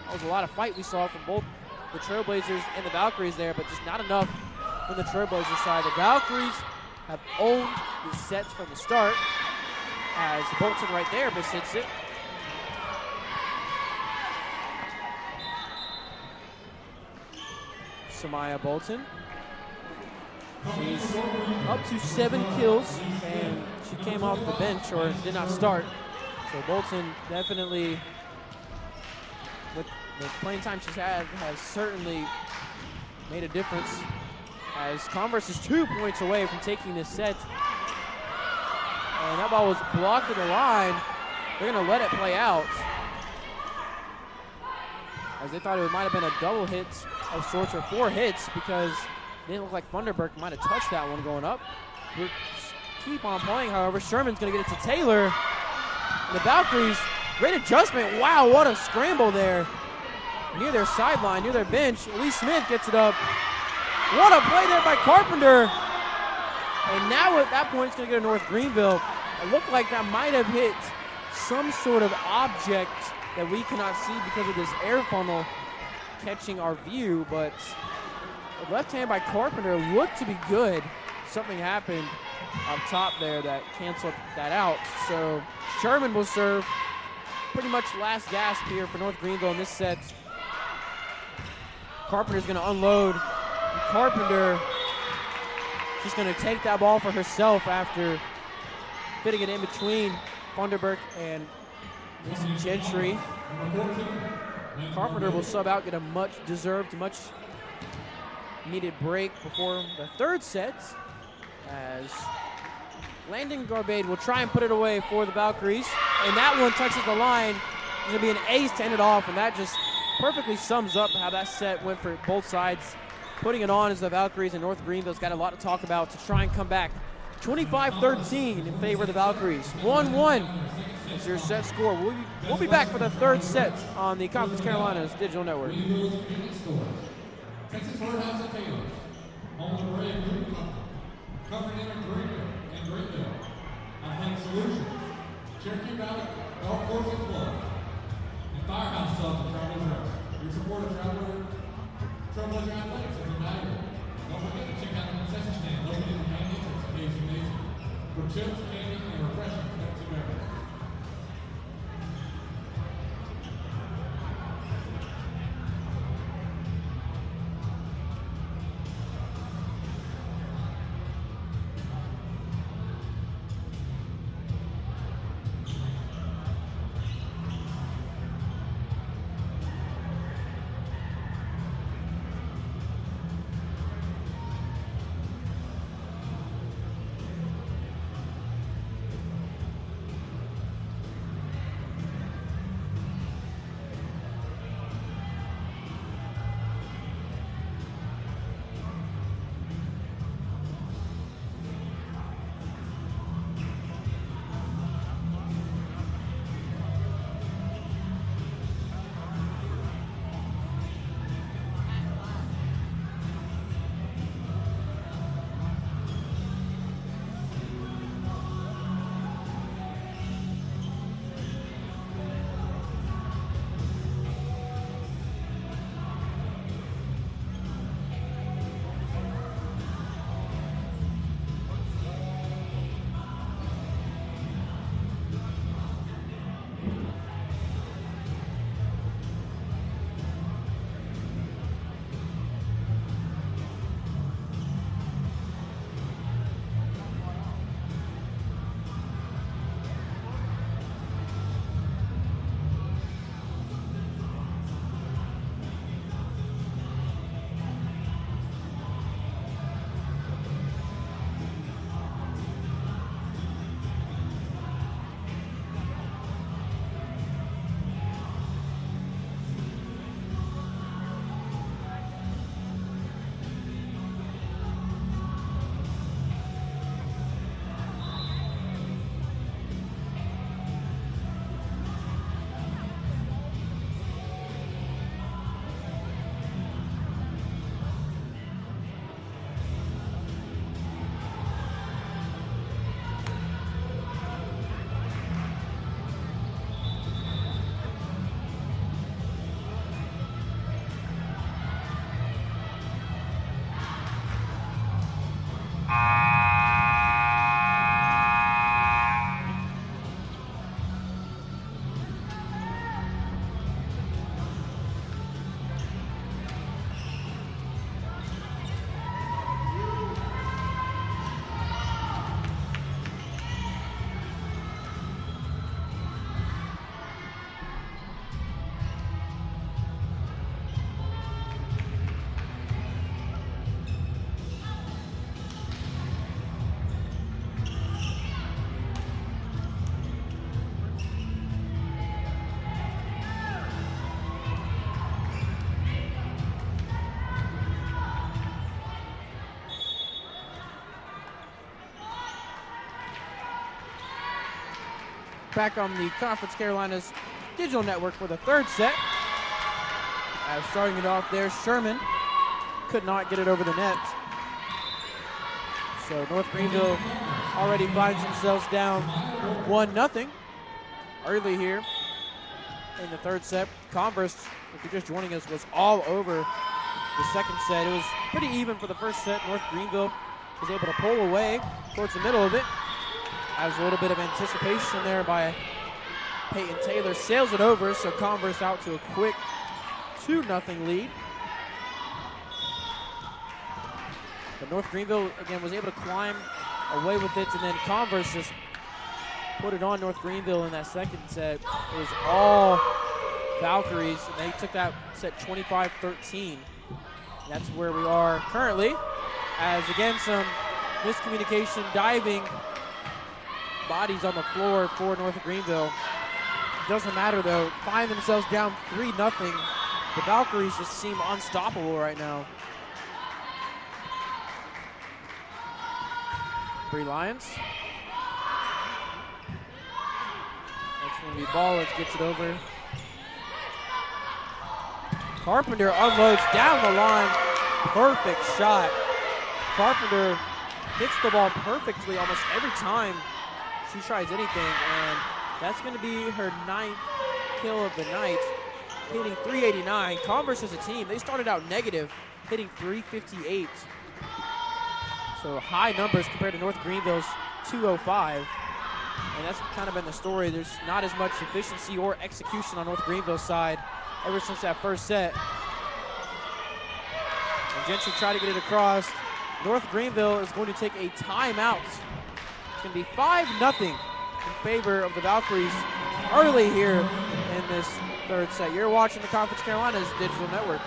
That was a lot of fight we saw from both the Trailblazers and the Valkyries there, but just not enough from the Trailblazers side. The Valkyries have owned the sets from the start, as Bolton right there mishits it. Samaya Bolton. She's up to 7 kills, and she came off the bench or did not start. So Bolton definitely, with the playing time she's had, has certainly made a difference. As Converse is 2 points away from taking this set. And that ball was blocked at the line. They're going to let it play out, as they thought it might have been a double hit of sorts, or 4 hits, because it didn't look like Thunderberg might have touched that one going up. We'll keep on playing, however. Sherman's going to get it to Taylor. And the Valkyries, great adjustment. Wow, what a scramble there. Near their sideline, near their bench. Lee Smith gets it up. What a play there by Carpenter. And now at that point, it's going to go to North Greenville. It looked like that might have hit some sort of object that we cannot see because of this air funnel catching our view, but the left hand by Carpenter looked to be good. Something happened up top there that canceled that out. So Sherman will serve. Pretty much last gasp here for North Greenville in this set. Carpenter's going to unload. Carpenter, she's going to take that ball for herself after fitting it in between Thunderberg and Mason Gentry. Carpenter will sub out, get a much-deserved, much-needed break before the third set, as Landon Garbade will try and put it away for the Valkyries, and that one touches the line. It's going to be an ace to end it off, and that just perfectly sums up how that set went for both sides. Putting it on is the Valkyries, and North Greenville's got a lot to talk about to try and come back. 25-13 in favor of the Valkyries. 1-1 is your set score. We'll be back for the third set on the Conference Carolinas Digital Network. Texas Roadhouse and Taylor, home of the Ray and Blue Company, covering in Greenville and Greenville, Athletic Solutions, Cherokee Valley Golf Course and Club, and Firehouse Club and Travelers Rest. Your support of Trailblazer Athletics is invaluable. Don't forget to check out the concession stand located in the main entrance of Hayes Gymnasium for chips, candy, and refreshments for Pepsi beverage. back on the Conference Carolinas digital network for the third set. As starting it off there, Sherman could not get it over the net. So North Greenville already finds themselves down 1-0 early here in the third set. Converse, if you're just joining us, was all over the second set. It was pretty even for the first set. North Greenville was able to pull away towards the middle of it. Has a little bit of anticipation there by Peyton Taylor. Sails it over, so Converse out to a quick 2-0 lead. But North Greenville, again, was able to climb away with it, and then Converse just put it on North Greenville in that second set. It was all Valkyries, and they took that set 25-13. That's where we are currently, as again, some miscommunication, diving bodies on the floor for North Greenville. It doesn't matter though, find themselves down 3-0. The Valkyries just seem unstoppable right now. Bree Lyons. That's going to be ball. Let's get it over. Carpenter unloads down the line. Perfect shot. Carpenter hits the ball perfectly almost every time she tries anything, and that's going to be her 9th kill of the night, hitting 389. Converse as a team, they started out negative, hitting 358. So high numbers compared to North Greenville's 205. And that's kind of been the story. There's not as much efficiency or execution on North Greenville's side ever since that first set. And Gentry tried to get it across. North Greenville is going to take a timeout. It's going to be 5-0 in favor of the Valkyries early here in this third set. You're watching the Conference Carolinas Digital Network.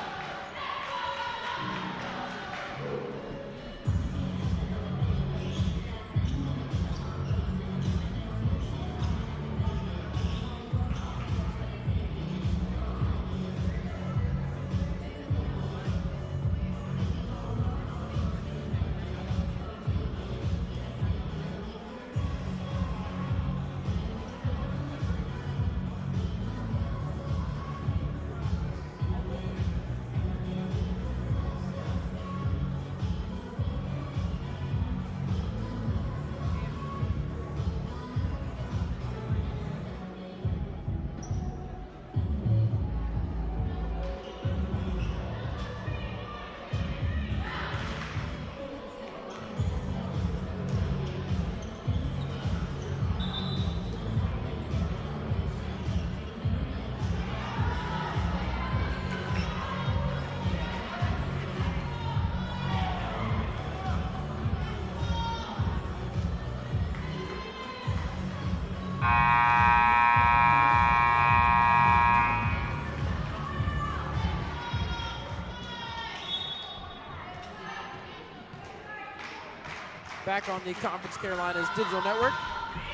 Back on the Conference Carolinas Digital Network.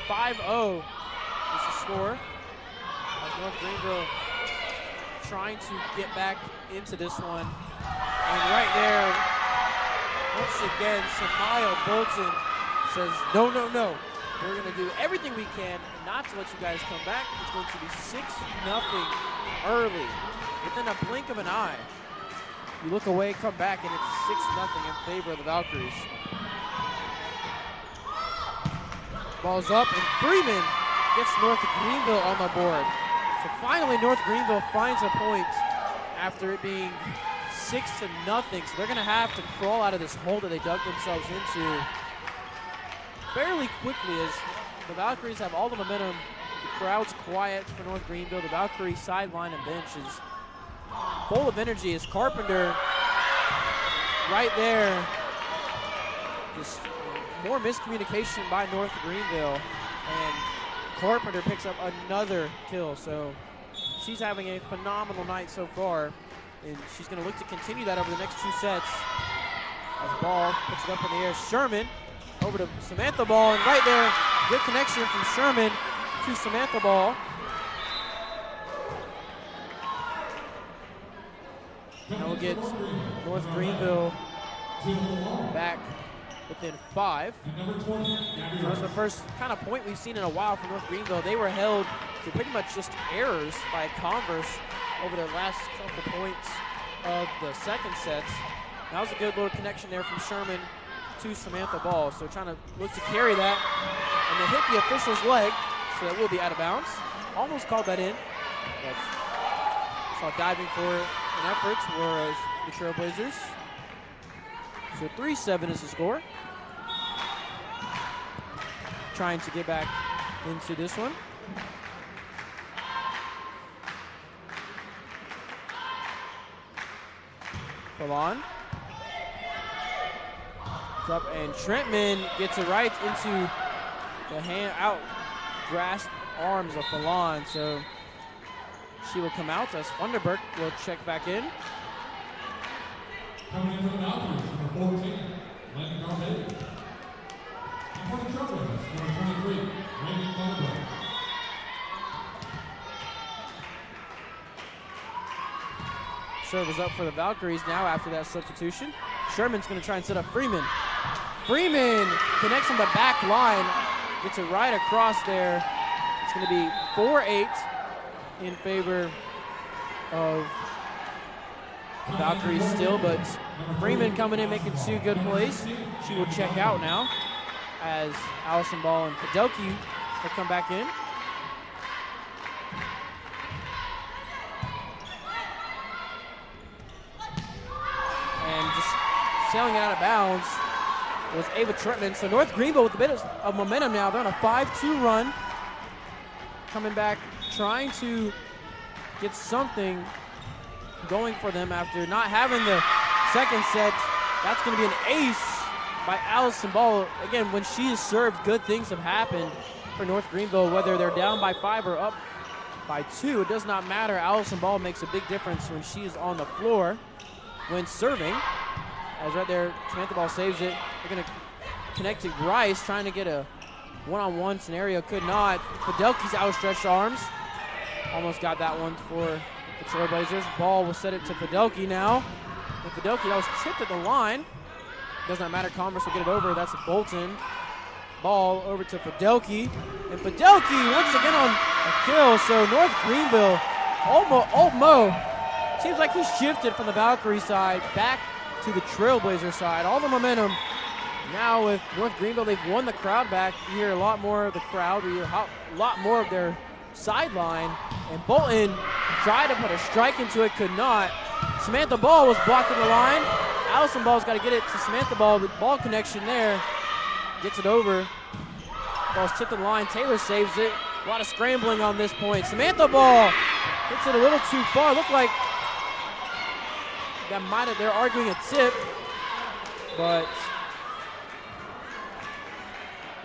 5-0 is the score. As North Greenville trying to get back into this one. And right there, once again, Samaya Bolton says, no, no, no. We're going to do everything we can not to let you guys come back. It's going to be 6-0 early, within a blink of an eye. You look away, come back, and it's 6-0 in favor of the Valkyries. Ball's up, and Freeman gets North Greenville on the board. So finally, North Greenville finds a point after it being 6-0. So they're going to have to crawl out of this hole that they dug themselves into fairly quickly, as the Valkyries have all the momentum. The crowd's quiet for North Greenville. The Valkyrie sideline and bench is full of energy as Carpenter right there. Just more miscommunication by North Greenville, and Carpenter picks up another kill. So she's having a phenomenal night so far, and she's going to look to continue that over the next 2 sets. As Ball puts it up in the air, Sherman over to Samantha Ball, and right there, good connection from Sherman to Samantha Ball. Now we'll get North Greenville back within 5. And number 20, Gabby That was Rice. the first kind of point we've seen in a while from North Greenville. They were held to pretty much just errors by Converse over the last couple points of the second sets. That was a good little connection there from Sherman to Samantha Ball. So trying to look to carry that, and they hit the official's leg, so that will be out of bounds. Almost called that in, but saw diving for an effort was the Trailblazers. So 3-7 is the score. Trying to get back into this one. Falon. It's up, and Trentman gets it right into the hand out grasped arms of Falon. So she will come out as Funderburg will check back in. Coming in for the Valkyries, number 14, Landon Garvey. And for the Trailblazers, number 23, Raymond Thunderberg. Serve is up for the Valkyries now after that substitution. Sherman's going to try and set up Freeman. Freeman connects on the back line, gets it right across there. It's going to be 4-8 in favor of the Valkyries still, but Freeman coming in making 2 good plays. She will check out now as Allison Ball and Fidelki will come back in. And just sailing it out of bounds was Ava Trentman. So North Greenville with a bit of momentum now. They're on a 5-2 run. Coming back, trying to get something going for them after not having the second set. That's going to be an ace by Allison Ball. Again, when she is served, good things have happened for North Greenville, whether they're down by 5 or up by 2. It does not matter. Allison Ball makes a big difference when she is on the floor when serving. As right there, Samantha Ball saves it. They're going to connect to Rice, trying to get a one-on-one scenario. Could not. Fidelki's outstretched arms. Almost got that one for the Trailblazers. Ball will set it to Fidelki now. And Fidelki, that was chipped at the line. Does not matter. Converse will get it over. That's Bolton. Ball over to Fidelki. And Fidelki once again on a kill. So North Greenville, Old Mo, seems like he shifted from the Valkyrie side back to the Trailblazer side. All the momentum now with North Greenville. They've won the crowd back. You hear a lot more of the crowd. You hear a lot more of their sideline. And Bolton tried to put a strike into it, could not. Samantha Ball was blocking the line. Allison Ball's got to get it to Samantha Ball. The ball connection there. Gets it over. Ball's tipped to the line. Taylor saves it. A lot of scrambling on this point. Samantha Ball hits it a little too far. Looked like that might have, they're arguing a tip, but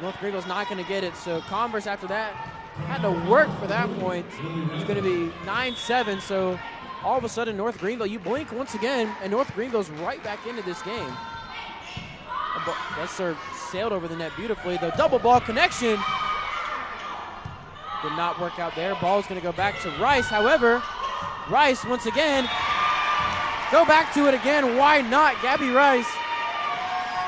North Greenville's not going to get it. So Converse after that had to work for that point. It's going to be 9-7. So all of a sudden, North Greenville, you blink once again, and North Greenville's right back into this game. That serve sailed over the net beautifully. The double ball connection did not work out there. Ball's going to go back to Rice. However, Rice once again, go back to it again. Why not? Gabby Rice,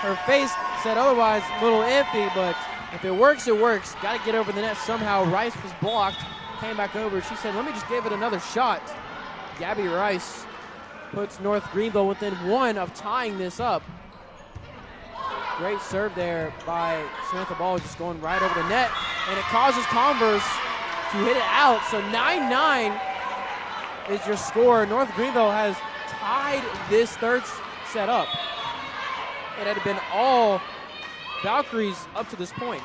her face said otherwise, a little iffy, but if it works, it works. Got to get over the net somehow. Rice was blocked, came back over. She said, let me just give it another shot. Gabby Rice puts North Greenville within 1 of tying this up. Great serve there by Samantha Ball, just going right over the net, and it causes Converse to hit it out. So 9-9 is your score. North Greenville has tied this third set up. It had been all Valkyries up to this point.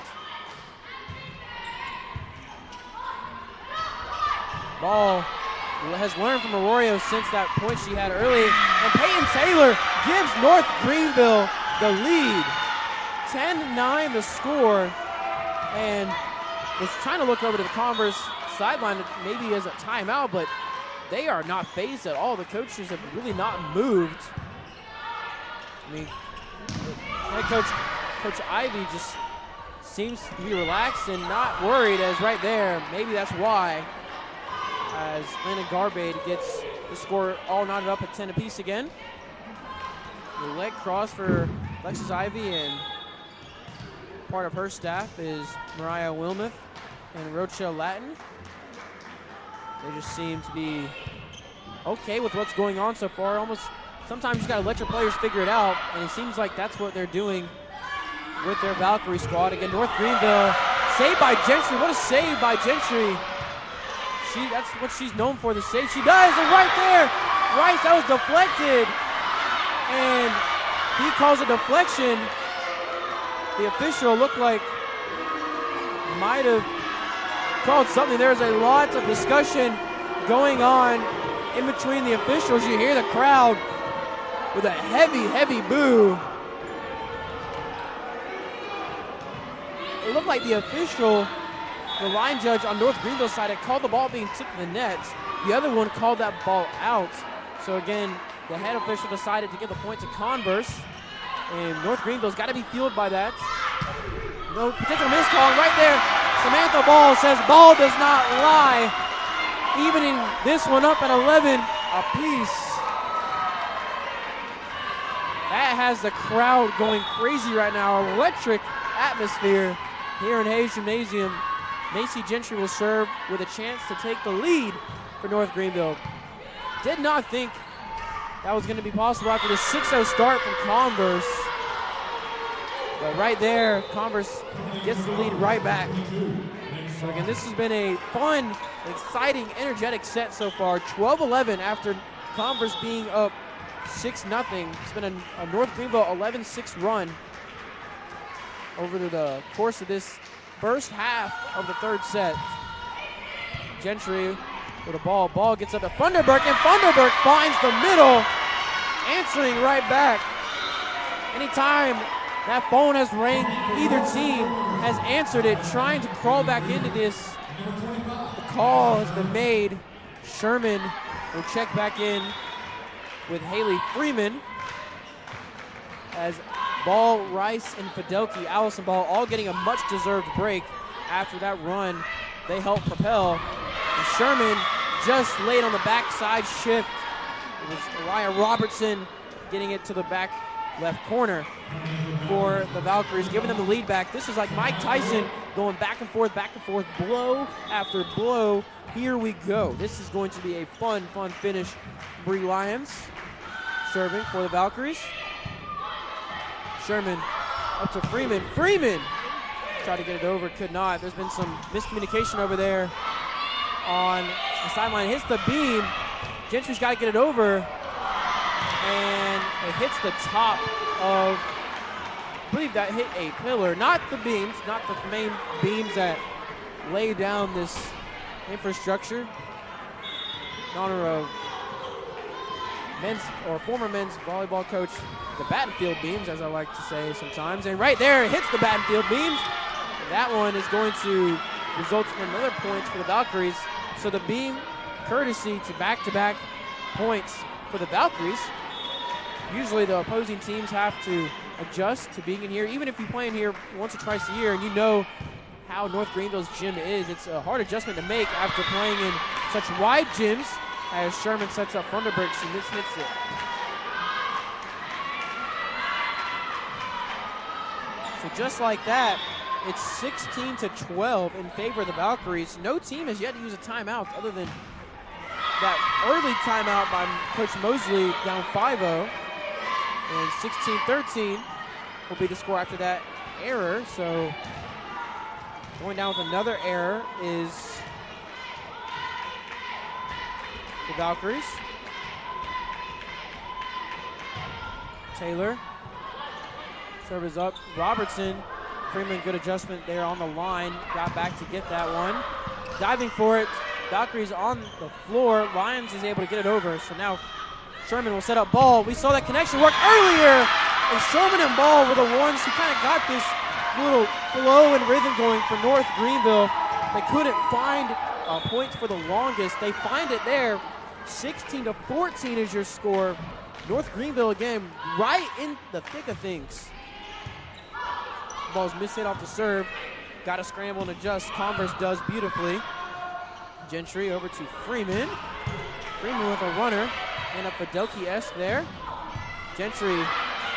Ball has learned from Arroyo since that point she had early, and Peyton Taylor gives North Greenville the lead. 10-9 the score, and was trying to look over to the Converse sideline maybe as a timeout, but they are not phased at all. The coaches have really not moved. I mean, Coach Ivy just seems to be relaxed and not worried, as right there, maybe that's why, as Landon Garbade gets the score all knotted up at 10 apiece again. The leg cross for Alexis Ivy, and part of her staff is Mariah Wilmuth and Rochelle Latin. They just seem to be okay with what's going on so far. Almost sometimes you just got to let your players figure it out, and it seems like that's what they're doing with their Valkyrie squad. Again, North Greenville, saved by Gentry. What a save by Gentry. That's what she's known for, the save. She does, and right there, Rice, that was deflected. And he calls a deflection. The official looked like might have called something. There's a lot of discussion going on in between the officials. You hear the crowd with a heavy, heavy boo. It looked like the official, the line judge on North Greenville's side, had called the ball being tipped to the net. The other one called that ball out. So again, the head official decided to give the point to Converse. And North Greenville's got to be fueled by that. No potential miscall. Right there, Samantha Ball says ball does not lie. Evening this one up at 11 apiece. That has the crowd going crazy right now. Electric atmosphere here in Hayes Gymnasium. Macy Gentry will serve with a chance to take the lead for North Greenville. Did not think that was going to be possible after the 6-0 start from Converse. But right there, Converse gets the lead right back. So again, this has been a fun, exciting, energetic set so far. 12-11 after Converse being up 6-0. It's been a North Greenville 11-6 run over the course of this first half of the third set. Gentry with a ball. Ball gets up to Funderburk, and Funderburk finds the middle, answering right back. Anytime that phone has rang, either team has answered it, trying to crawl back into this. The call has been made. Sherman will check back in with Haley Freeman as Ball, Rice, and Fidelki, Allison Ball, all getting a much-deserved break after that run. They help propel. And Sherman just laid on the backside shift. It was Uriah Robertson getting it to the back left corner for the Valkyries, giving them the lead back. This is like Mike Tyson going back and forth, blow after blow. Here we go. This is going to be a fun finish. Bree Lyons serving for the Valkyries. Sherman up to Freeman. Freeman tried to get it over, could not. There's been some miscommunication over there on the sideline. Hits the beam. Gentry's got to get it over. And it hits the top of, I believe that hit a pillar. Not the beams, not the main beams that lay down this infrastructure. In honor of former men's volleyball coach, the Battenfield beams, as I like to say sometimes. And right there, it hits the Battenfield beams. That one is going to result in another point for the Valkyries. So the beam courtesy to back-to-back points for the Valkyries. Usually the opposing teams have to adjust to being in here. Even if you play in here once or twice a year and you know how North Greenville's gym is, it's a hard adjustment to make after playing in such wide gyms. As Sherman sets up Funderburk, she mishits it. So just like that, it's 16-12 in favor of the Valkyries. No team has yet to use a timeout other than that early timeout by Coach Mosley down 5-0. And 16-13 will be the score after that error. So going down with another error is the Valkyries. Taylor. Serve is up. Robertson. Freeman, good adjustment there on the line. Got back to get that one. Diving for it. Valkyries on the floor. Lyons is able to get it over. So now Sherman will set up Ball. We saw that connection work earlier. And Sherman and Ball were the ones who kind of got this little flow and rhythm going for North Greenville. They couldn't find points for the longest. They find it there. 16-14 is your score. North Greenville again right in the thick of things. Ball's mishit off the serve. Got to scramble and adjust. Converse does beautifully. Gentry over to Freeman. Freeman with a runner and a Fidelki-esque there. Gentry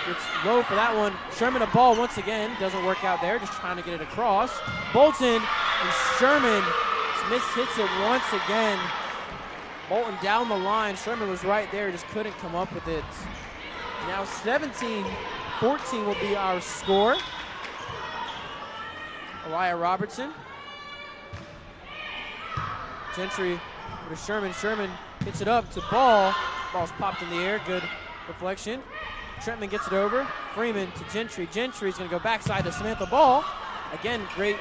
Gets low for that one. Sherman a ball once again. Doesn't work out there. Just trying to get it across. Bolton and Sherman. Smith hits it once again. Bolton down the line. Sherman was right there. Just couldn't come up with it. Now 17-14 will be our score. Elijah Robertson. Gentry to Sherman. Sherman hits it up to Ball. Ball's popped in the air. Good deflection. Trentman gets it over. Freeman to Gentry. Gentry's going to go backside to Samantha Ball. Again, great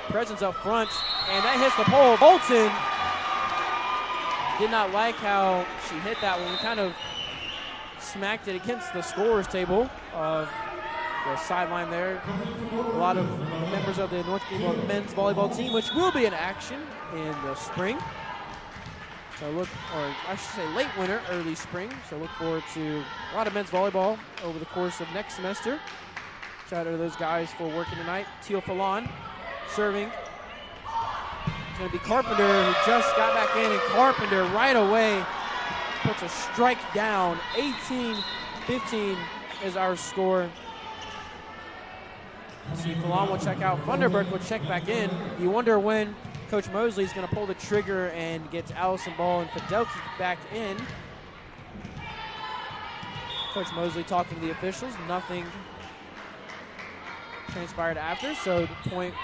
presence up front. And that hits the pole. Bolton did not like how she hit that one. Kind of smacked it against the scorer's table of the sideline there. A lot of members of the North Greenville men's volleyball team, which will be in action in the spring. So look, or I should say late winter, early spring. So look forward to a lot of men's volleyball over the course of next semester. Shout out to those guys for working tonight. Teal Fallon serving. It's going to be Carpenter, who just got back in, and Carpenter right away puts a strike down. 18-15 is our score. See, Fallon will check out. Funderburg will check back in. You wonder when Coach Mosley is going to pull the trigger and gets Allison Ball and Fidelki back in. Coach Mosley talking to the officials. Nothing transpired after, so the point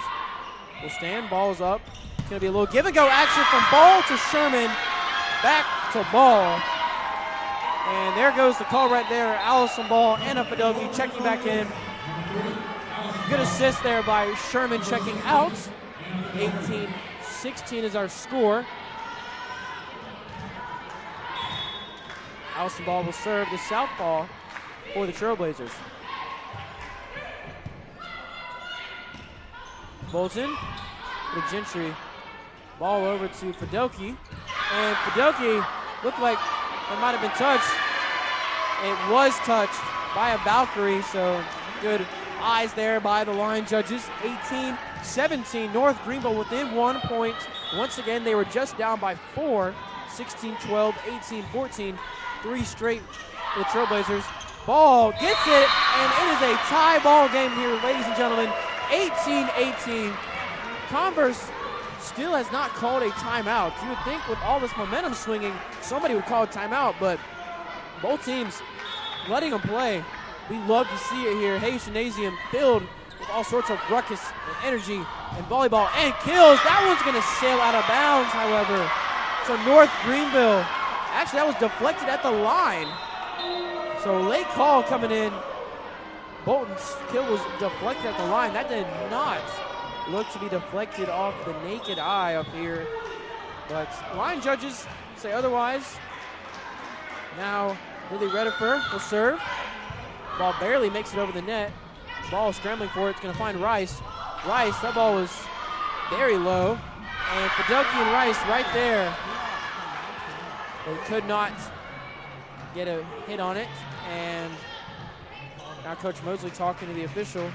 will stand. Ball's up. It's going to be a little give-and-go action from Ball to Sherman. Back to Ball. And there goes the call right there. Allison Ball and a Fidelki checking back in. Good assist there by Sherman checking out. 18-16 is our score. Allison Ball will serve the southpaw for the Trailblazers. Bolton to Gentry. Ball over to Fidelki. And Fidelki looked like it might have been touched. It was touched by a Valkyrie, so good eyes there by the line judges. 18-17, North Greenville within 1 point. Once again, they were just down by 4, 16-12, 18-14. 3 straight for the Trailblazers. Ball gets it, and it is a tie ball game here, ladies and gentlemen. 18-18. Converse still has not called a timeout. You would think with all this momentum swinging, somebody would call a timeout, but both teams letting them play. We love to see it here. Hayes Gymnasium filled with all sorts of ruckus and energy and volleyball and kills. That one's going to sail out of bounds, however. So North Greenville, actually that was deflected at the line. So late call coming in. Bolton's kill was deflected at the line. That did not look to be deflected off the naked eye up here. But line judges say otherwise. Now Lily Redifer will serve. Ball barely makes it over the net. Ball scrambling for it. It's going to find Rice. Rice, that ball was very low. And Fidelki and Rice right there. They could not get a hit on it. And now Coach Mosley talking to the official.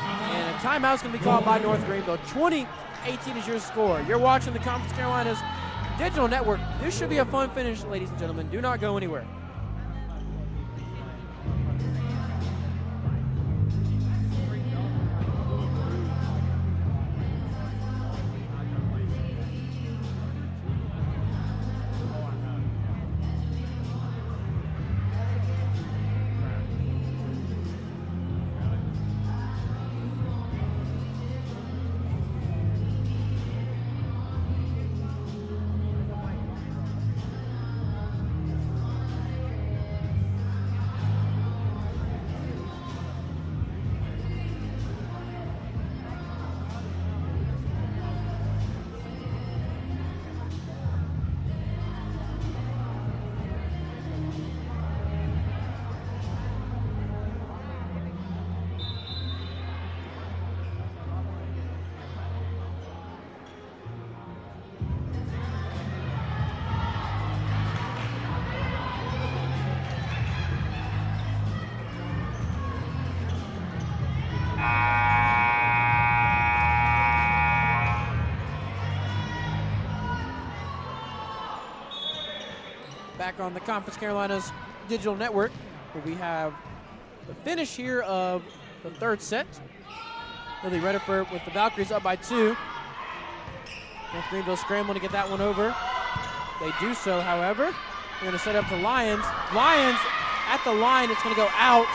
And a timeout's going to be called by North Greenville. 20-18 is your score. You're watching the Conference Carolinas Digital Network. This should be a fun finish, ladies and gentlemen. Do not go anywhere. Back on the Conference Carolinas Digital Network, where we have the finish here of the third set. Lily Rediford with the Valkyries up by 2. North Greenville scrambling to get that one over. They do so, however. They're going to set up the Lions. Lions at the line, it's going to go out.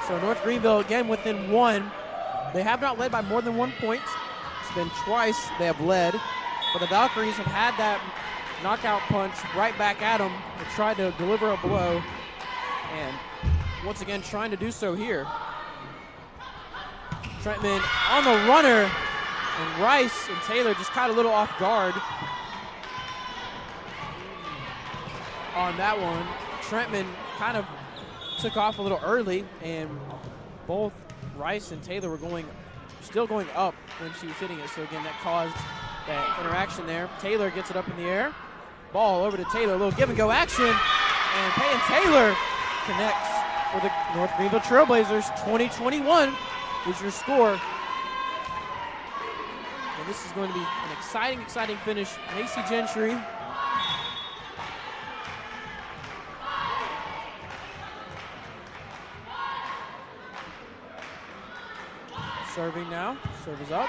So North Greenville again within 1. They have not led by more than 1 point. It's been twice they have led. But the Valkyries have had that knockout punch right back at them. They tried to deliver a blow. And once again trying to do so here. Trentman on the runner. And Rice and Taylor just caught a little off guard on that one. Trentman kind of took off a little early, and both Rice and Taylor were still going up when she was hitting it. So again, that caused that interaction there. Taylor gets it up in the air. Ball over to Taylor, a little give and go action. And Peyton Taylor connects for the North Greenville Trailblazers. 20-21 is your score. And this is going to be an exciting finish. Macy Gentry. Serving now. Serve is up.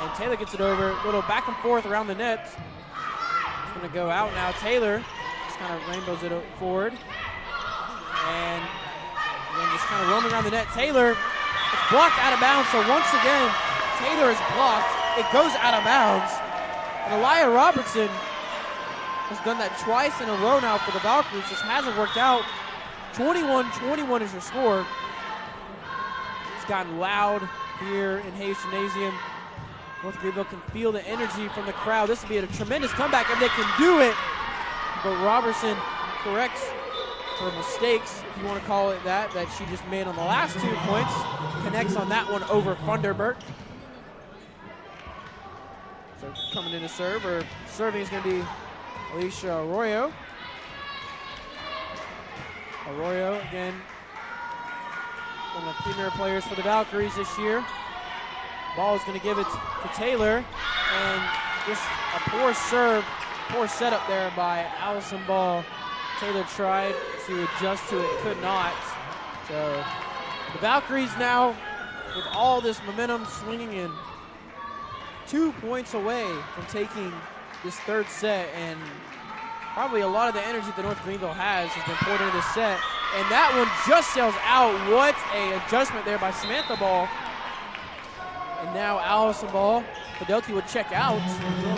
And Taylor gets it over. A little back and forth around the net. It's going to go out now. Taylor just kind of rainbows it forward. And then just kind of roaming around the net. Taylor is blocked out of bounds. So once again, Taylor is blocked. It goes out of bounds. And Elia Robertson has done that twice in a row now for the Valkyries. Just hasn't worked out. 21-21 is your score. It's gotten loud here in Hayes Gymnasium. North Greenville can feel the energy from the crowd. This will be a tremendous comeback if they can do it. But Robertson corrects her mistakes, if you want to call it that she just made on the last 2 points. Connects on that one over Funderburk. So coming in to serve, or serving is going to be Alicia Arroyo. Arroyo, again, one of the premier players for the Valkyries this year. Ball is going to give it to Taylor, and just a poor serve, poor setup there by Allison Ball. Taylor tried to adjust to it, could not. So the Valkyries now, with all this momentum swinging in, 2 points away from taking this third set, and probably a lot of the energy that North Greenville has been poured into this set. And that one just sails out. What a adjustment there by Samantha Ball. And now Allison Ball. Fidelity would check out.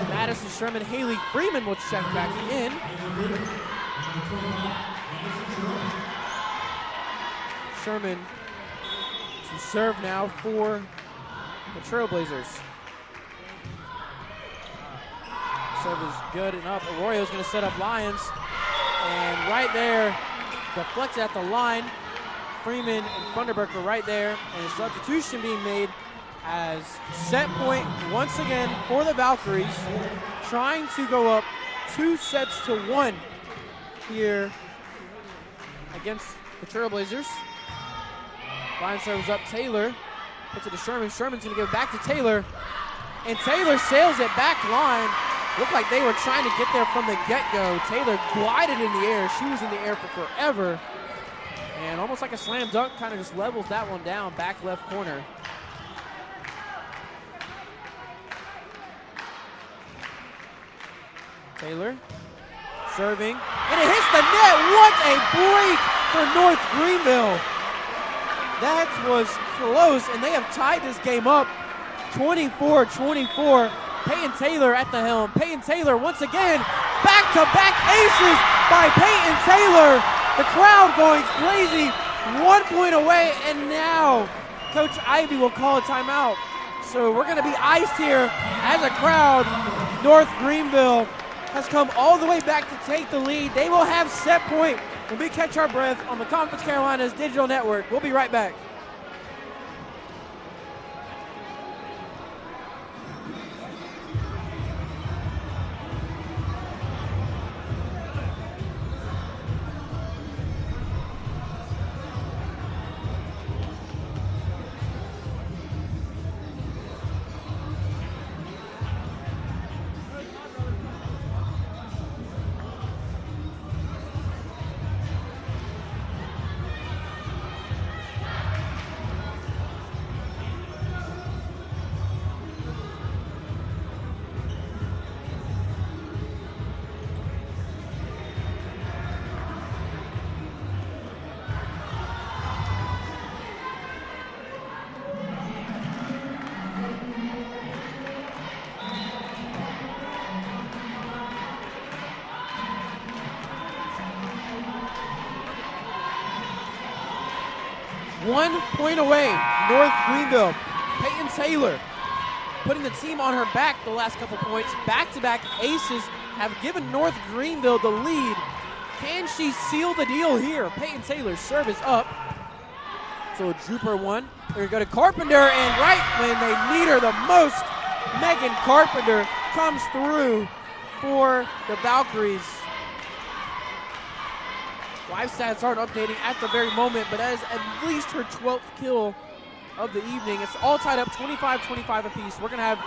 Madison Sherman, Haley Freeman will check back in. Sherman to serve now for the Trailblazers. Serve is good enough. Arroyo's going to set up Lions. And right there, deflected at the line. Freeman and Funderburk are right there. And a substitution being made as set point once again for the Valkyries. Trying to go up 2-1 here against the Trailblazers. Line serves up Taylor. Puts it to Sherman. Sherman's going to give it back to Taylor. And Taylor sails it back line. Looked like they were trying to get there from the get-go. Taylor glided in the air. She was in the air for forever. And almost like a slam dunk, kind of just levels that one down, back left corner. Taylor serving, and it hits the net. What a break for North Greenville. That was close, and they have tied this game up 24-24. Peyton Taylor at the helm. Peyton Taylor once again, back-to-back aces by Peyton Taylor. The crowd going crazy, 1 point away, and now Coach Ivy will call a timeout. So we're going to be iced here as a crowd. North Greenville has come all the way back to take the lead. They will have set point when we catch our breath on the Conference Carolinas Digital Network. We'll be right back. 1 point away, North Greenville. Peyton Taylor putting the team on her back the last couple points. Back-to-back aces have given North Greenville the lead. Can she seal the deal here? Peyton Taylor's serve is up. So a drooper one. They're going to go to Carpenter, and right when they need her the most, Megan Carpenter comes through for the Valkyries. Live stats aren't updating at the very moment, but that is at least her 12th kill of the evening. It's all tied up 25-25 apiece. We're going to have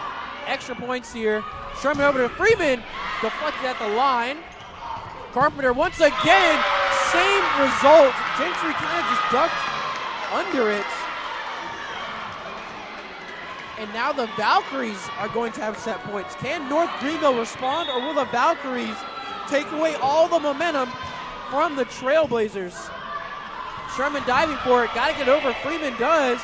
extra points here. Sherman over to Freeman, deflected at the line. Carpenter once again, same result. Gentry kind of just ducked under it. And now the Valkyries are going to have set points. Can North Greenville respond, or will the Valkyries take away all the momentum from the Trailblazers? Sherman diving for it, gotta get over. Freeman does.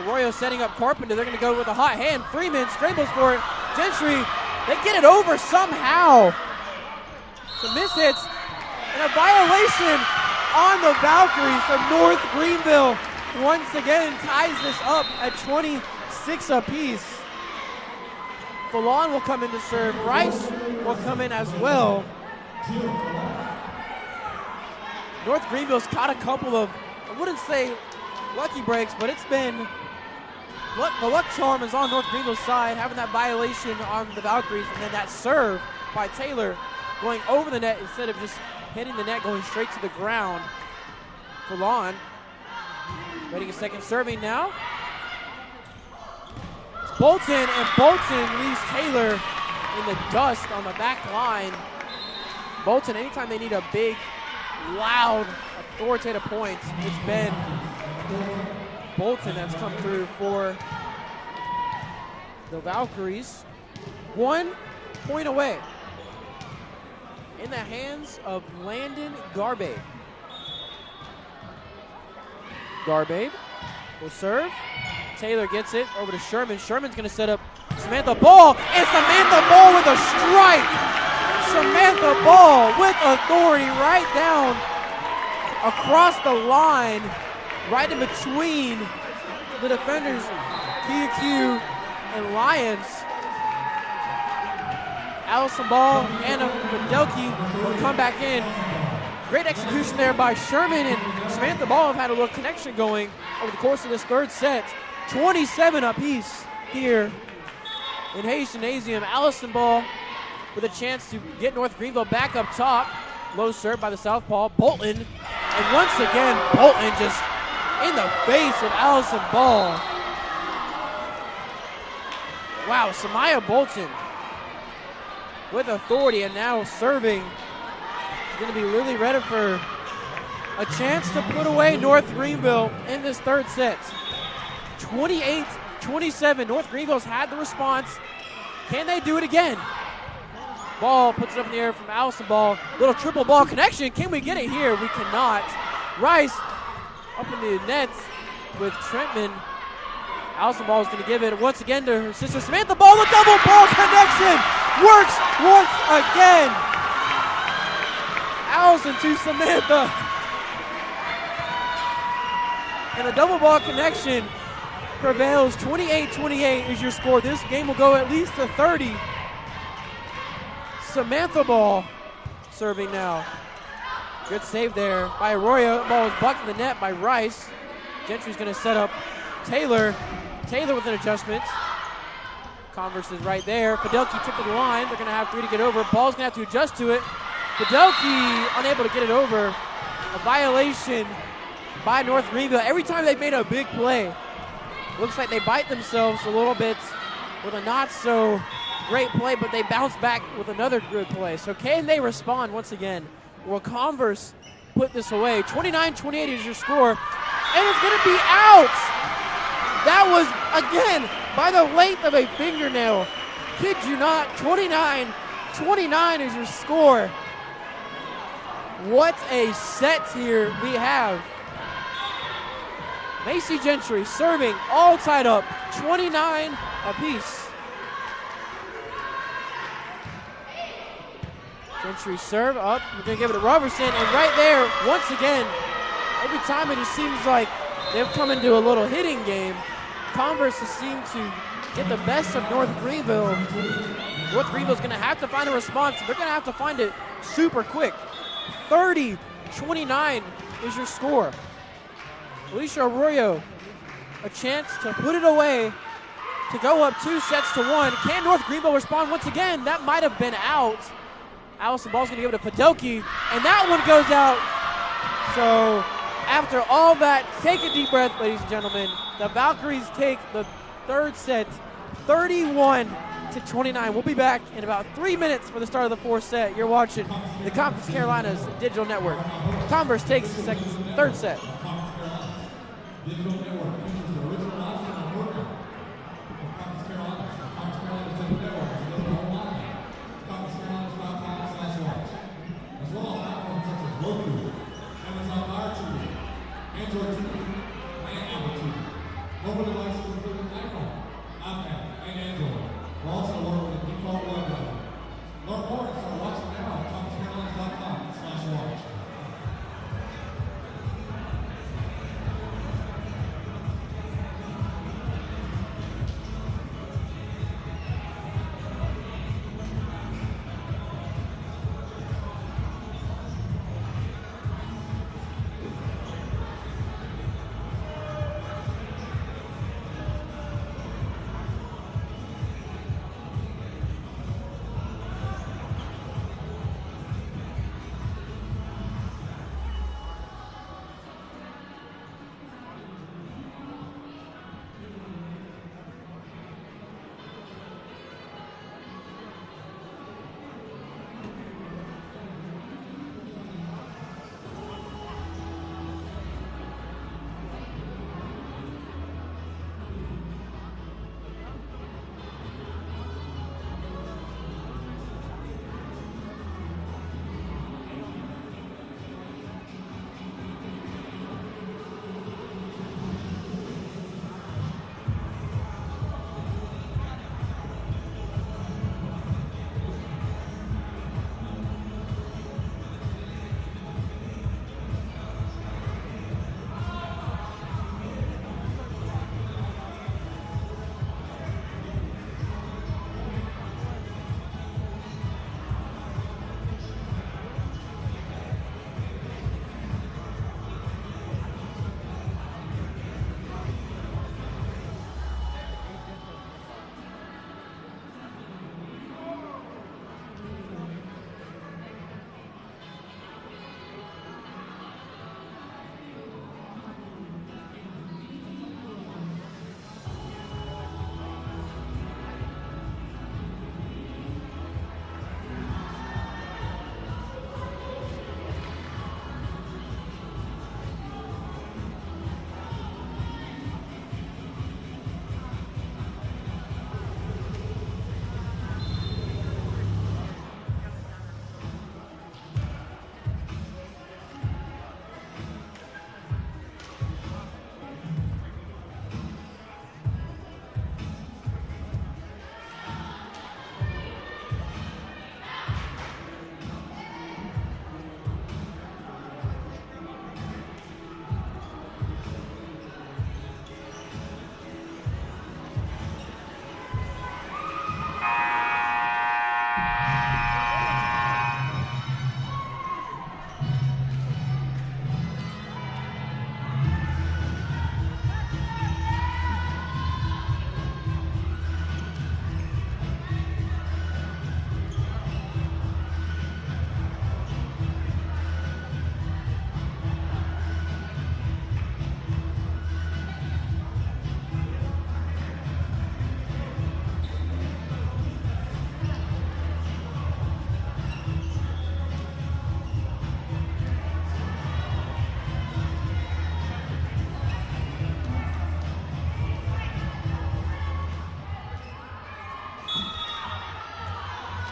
Arroyo setting up Carpenter. They're gonna go with a hot hand. Freeman scrambles for it. Gentry, they get it over somehow. Some mishits and a violation on the Valkyries from North Greenville. Once again ties this up at 26 apiece. Fallon will come in to serve. Rice will come in as well. North Greenville's caught a couple of, I wouldn't say lucky breaks, but it's been, the luck charm is on North Greenville's side, having that violation on the Valkyries, and then that serve by Taylor going over the net instead of just hitting the net, going straight to the ground. Fallon ready a second serving now. It's Bolton, and Bolton leaves Taylor in the dust on the back line. Bolton, anytime they need a big, loud, authoritative point, it's been Bolton that's come through for the Valkyries. 1 point away in the hands of Landon Garbabe. Garbabe will serve. Taylor gets it over to Sherman. Sherman's going to set up Samantha Ball, and Samantha Ball with a strike. Samantha Ball with authority right down across the line, right in between the defenders, QQ and Lions. Allison Ball, Anna Fidelki will come back in. Great execution there by Sherman, and Samantha Ball have had a little connection going over the course of this third set. 27 apiece here in Hayes Gymnasium. Allison Ball with a chance to get North Greenville back up top. Low serve by the southpaw, Bolton. And once again, Bolton just in the face of Allison Ball. Wow, Samaya Bolton with authority, and now serving. Going to be Lily Redifer, a chance to put away North Greenville in this third set. 28-27. North Greenville's had the response. Can they do it again? Ball puts it up in the air from Allison Ball. Little triple ball connection. Can we get it here? We cannot. Rice up in the nets with Trentman. Allison Ball is going to give it once again to her sister Samantha Ball. The double ball connection works once again. Allison to Samantha. And the double ball connection prevails. 28-28 is your score. This game will go at least to 30. Samantha Ball serving now. Good save there by Arroyo. Ball is bucked in the net by Rice. Gentry's going to set up Taylor. Taylor with an adjustment. Converse is right there. Fidelki took to the line. They're going to have 3 to get over. Ball's going to have to adjust to it. Fidelki unable to get it over. A violation by North Greenville. Every time they've made a big play, looks like they bite themselves a little bit with a not so great play, but they bounce back with another good play. So can they respond once again? Will Converse put this away? 29-28 is your score, and it's going to be out. That was, again, by the length of a fingernail. Kid you not, 29-29 is your score. What a set here we have. Macy Gentry serving, all tied up, 29 apiece. Gentry serve up, we're going to give it to Robertson, and right there, once again, every time it just seems like they've come into a little hitting game. Converse has seemed to get the best of North Greenville. North Greenville's going to have to find a response. They're going to have to find it super quick. 30-29 is your score. Alicia Arroyo, a chance to put it away, to go up 2-1. Can North Greenville respond once again? That might have been out. Allison Ball's going to give it to Padoki, and that one goes out. So after all that, take a deep breath, ladies and gentlemen. The Valkyries take the third set, 31-29. We'll be back in about 3 minutes for the start of the fourth set. You're watching the Conference Carolinas Digital Network. Converse takes the third set. Digital Network features the original live streaming program from Conference Carolinas. Conference Carolinas Digital Network is available online at conferencecarolinas.com/watch, as well as platforms such as Roku, Amazon Fire TV, Android TV, and Apple TV. Mobile devices including iPhone, iPad, and Android. We're also working with the default web browser. Learn more and start watching now at conferencecarolinas.com/watch.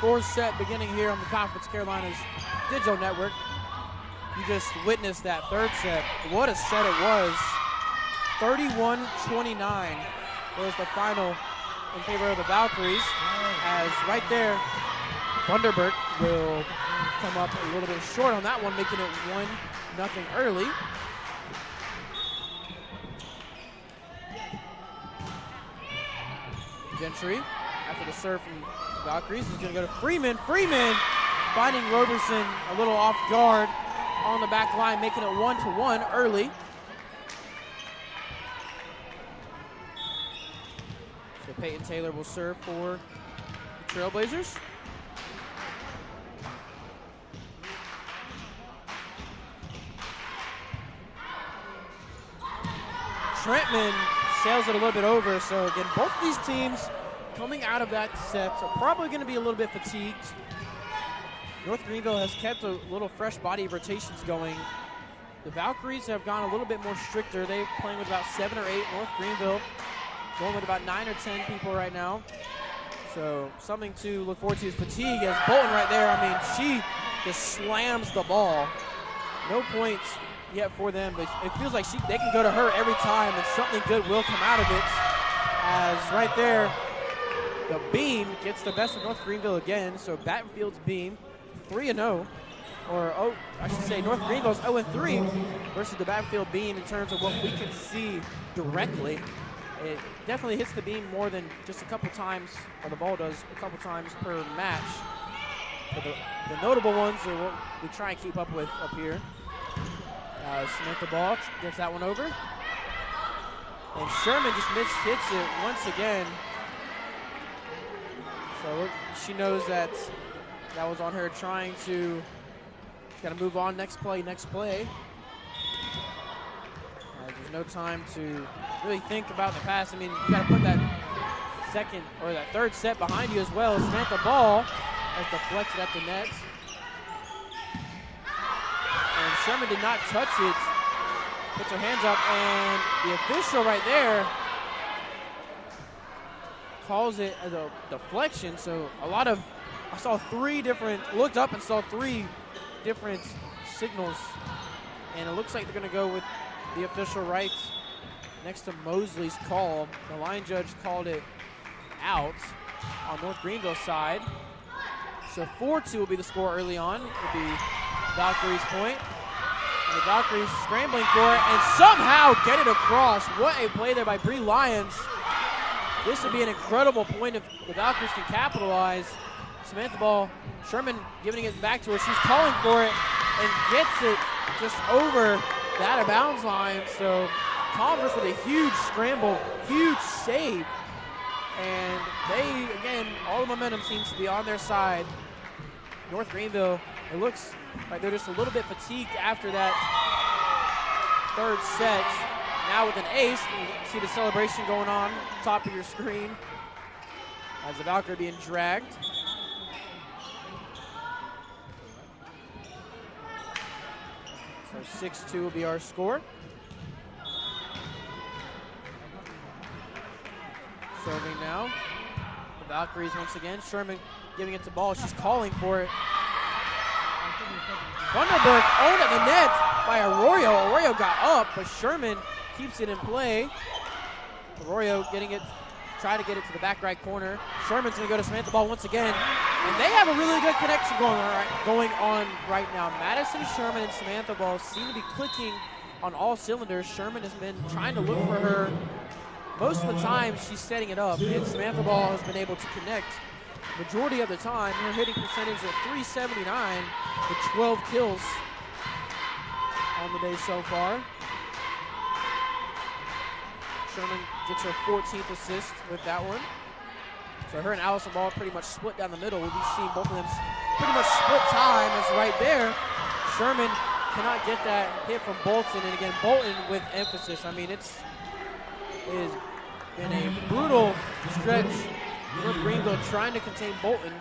Fourth set beginning here on the Conference Carolinas Digital Network. You just witnessed that third set. What a set it was. 31-29 was the final in favor of the Valkyries. As right there, Thunderbird will come up a little bit short on that one, making it 1-0 early. Gentry, after the serve from the Valkyries, is going to go to Freeman. Freeman finding Roberson a little off guard on the back line, making it 1-1 early. So Peyton Taylor will serve for the Trailblazers. Trentman sails it a little bit over. So again, both of these teams coming out of that set are probably going to be a little bit fatigued. North Greenville has kept a little fresh body rotations going. The Valkyries have gone a little bit more stricter. They're playing with about 7 or 8. North Greenville going with about 9 or 10 people right now. So something to look forward to is fatigue, as Bolton right there, I mean, she just slams the ball. No points yet for them, but it feels like they can go to her every time and something good will come out of it. As right there, the beam gets the best of North Greenville again. So Battenfield's beam, 3-0. Or, I should say North Greenville's 0-3 versus the Battenfield beam in terms of what we can see directly. It definitely hits the beam more than just a couple times, or the ball does a couple times per match. But the notable ones are what we try and keep up with up here. Samantha Ball gets that one over. And Sherman just hits it once again. So she knows that was on her, trying to got to move on, next play. There's no time to really think about the pass. I mean, you got to put that second or that third set behind you as well. Samantha Ball has deflected at the net. And Sherman did not touch it. Puts her hands up, and the official right there calls it a deflection. So I saw looked up and saw 3 different signals, and it looks like they're going to go with the official right next to Mosley's call. The line judge called it out on North Greenville's side. So 4-2 will be the score early on. It will be Valkyries' point. And the Valkyries scrambling for it and somehow get it across. What a play there by Bree Lyons. This would be an incredible point if the Valkyries can capitalize. Samantha Ball, Sherman giving it back to her. She's calling for it and gets it just over the out of bounds line. So Converse with a huge scramble, huge save. And they, again, all the momentum seems to be on their side. North Greenville, it looks like they're just a little bit fatigued after that third set. Now with an ace, you see the celebration going on top of your screen as the Valkyrie being dragged. So 6-2 will be our score. Serving now. The Valkyries once again. Sherman giving it to Ball. She's calling for it. Thunderberg owned at the net by Arroyo. Arroyo got up, but Sherman keeps it in play. Arroyo try to get it to the back right corner. Sherman's going to go to Samantha Ball once again. And they have a really good connection going on right now. Madison Sherman and Samantha Ball seem to be clicking on all cylinders. Sherman has been trying to look for her. Most of the time, she's setting it up, and Samantha Ball has been able to connect. Majority of the time, her hitting percentage of .379 with 12 kills on the day so far. Sherman gets her 14th assist with that one. So her and Allison Ball pretty much split down the middle. We'll be seeing both of them pretty much split time as right there. Sherman cannot get that hit from Bolton, and again, Bolton with emphasis. I mean, it has been a brutal stretch. North Greenville trying to contain Bolton.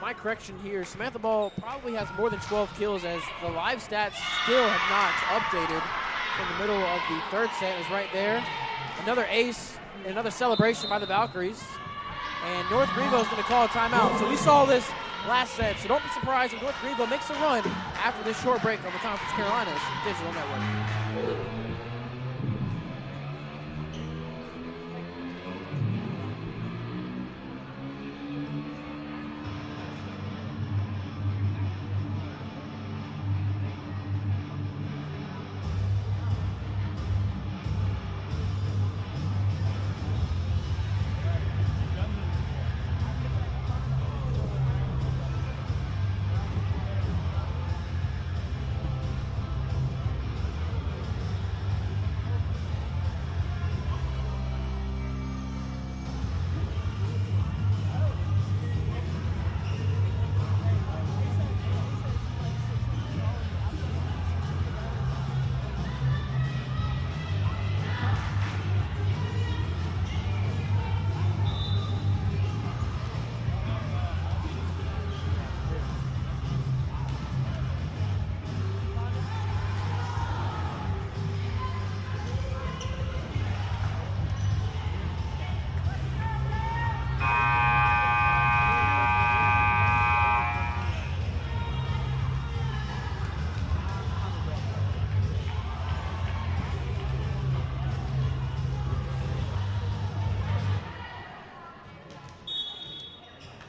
My correction here, Samantha Ball probably has more than 12 kills, as the live stats still have not updated from the middle of the third set. Is right there. Another ace, and another celebration by the Valkyries. And North Greenville is going to call a timeout. So we saw this last set, so don't be surprised if North Greenville makes a run after this short break on the Conference Carolinas Digital Network.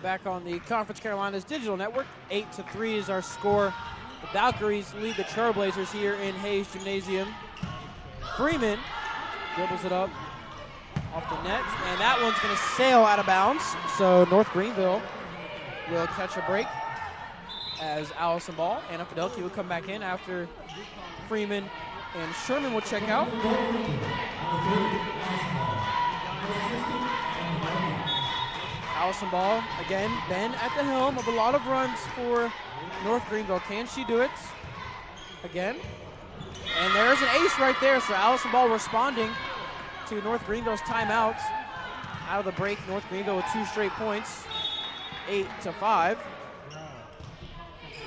back on the Conference Carolinas Digital Network. 8-3 is our score. The Valkyries lead the Trailblazers here in Hayes Gymnasium. Freeman dribbles it up off the net, and that one's going to sail out of bounds. So North Greenville will catch a break as Allison Ball. Anna Fidelki will come back in after Freeman and Sherman will check out. Allison Ball, again, been at the helm of a lot of runs for North Greenville. Can she do it? Again. And there's an ace right there, so Allison Ball responding to North Greenville's timeout. Out of the break, North Greenville with 2 straight points. 8-5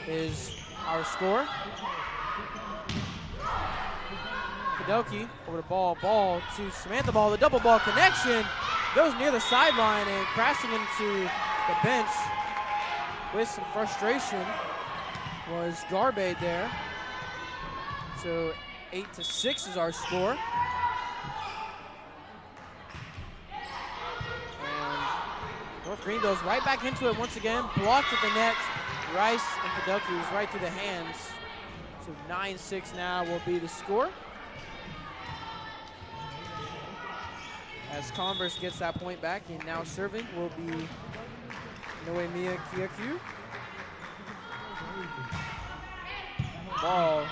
is our score. Fidelki over the ball to Samantha Ball. The double ball connection goes near the sideline and crashing into the bench with some frustration was Garbe there. So 8-6 is our score. And North Greenville's right back into it once again. Blocked at the net. Rice and Fidelki was right through the hands. So 9-6 now will be the score. As Converse gets that point back, and now serving will be Noemia Kiaku. Ball.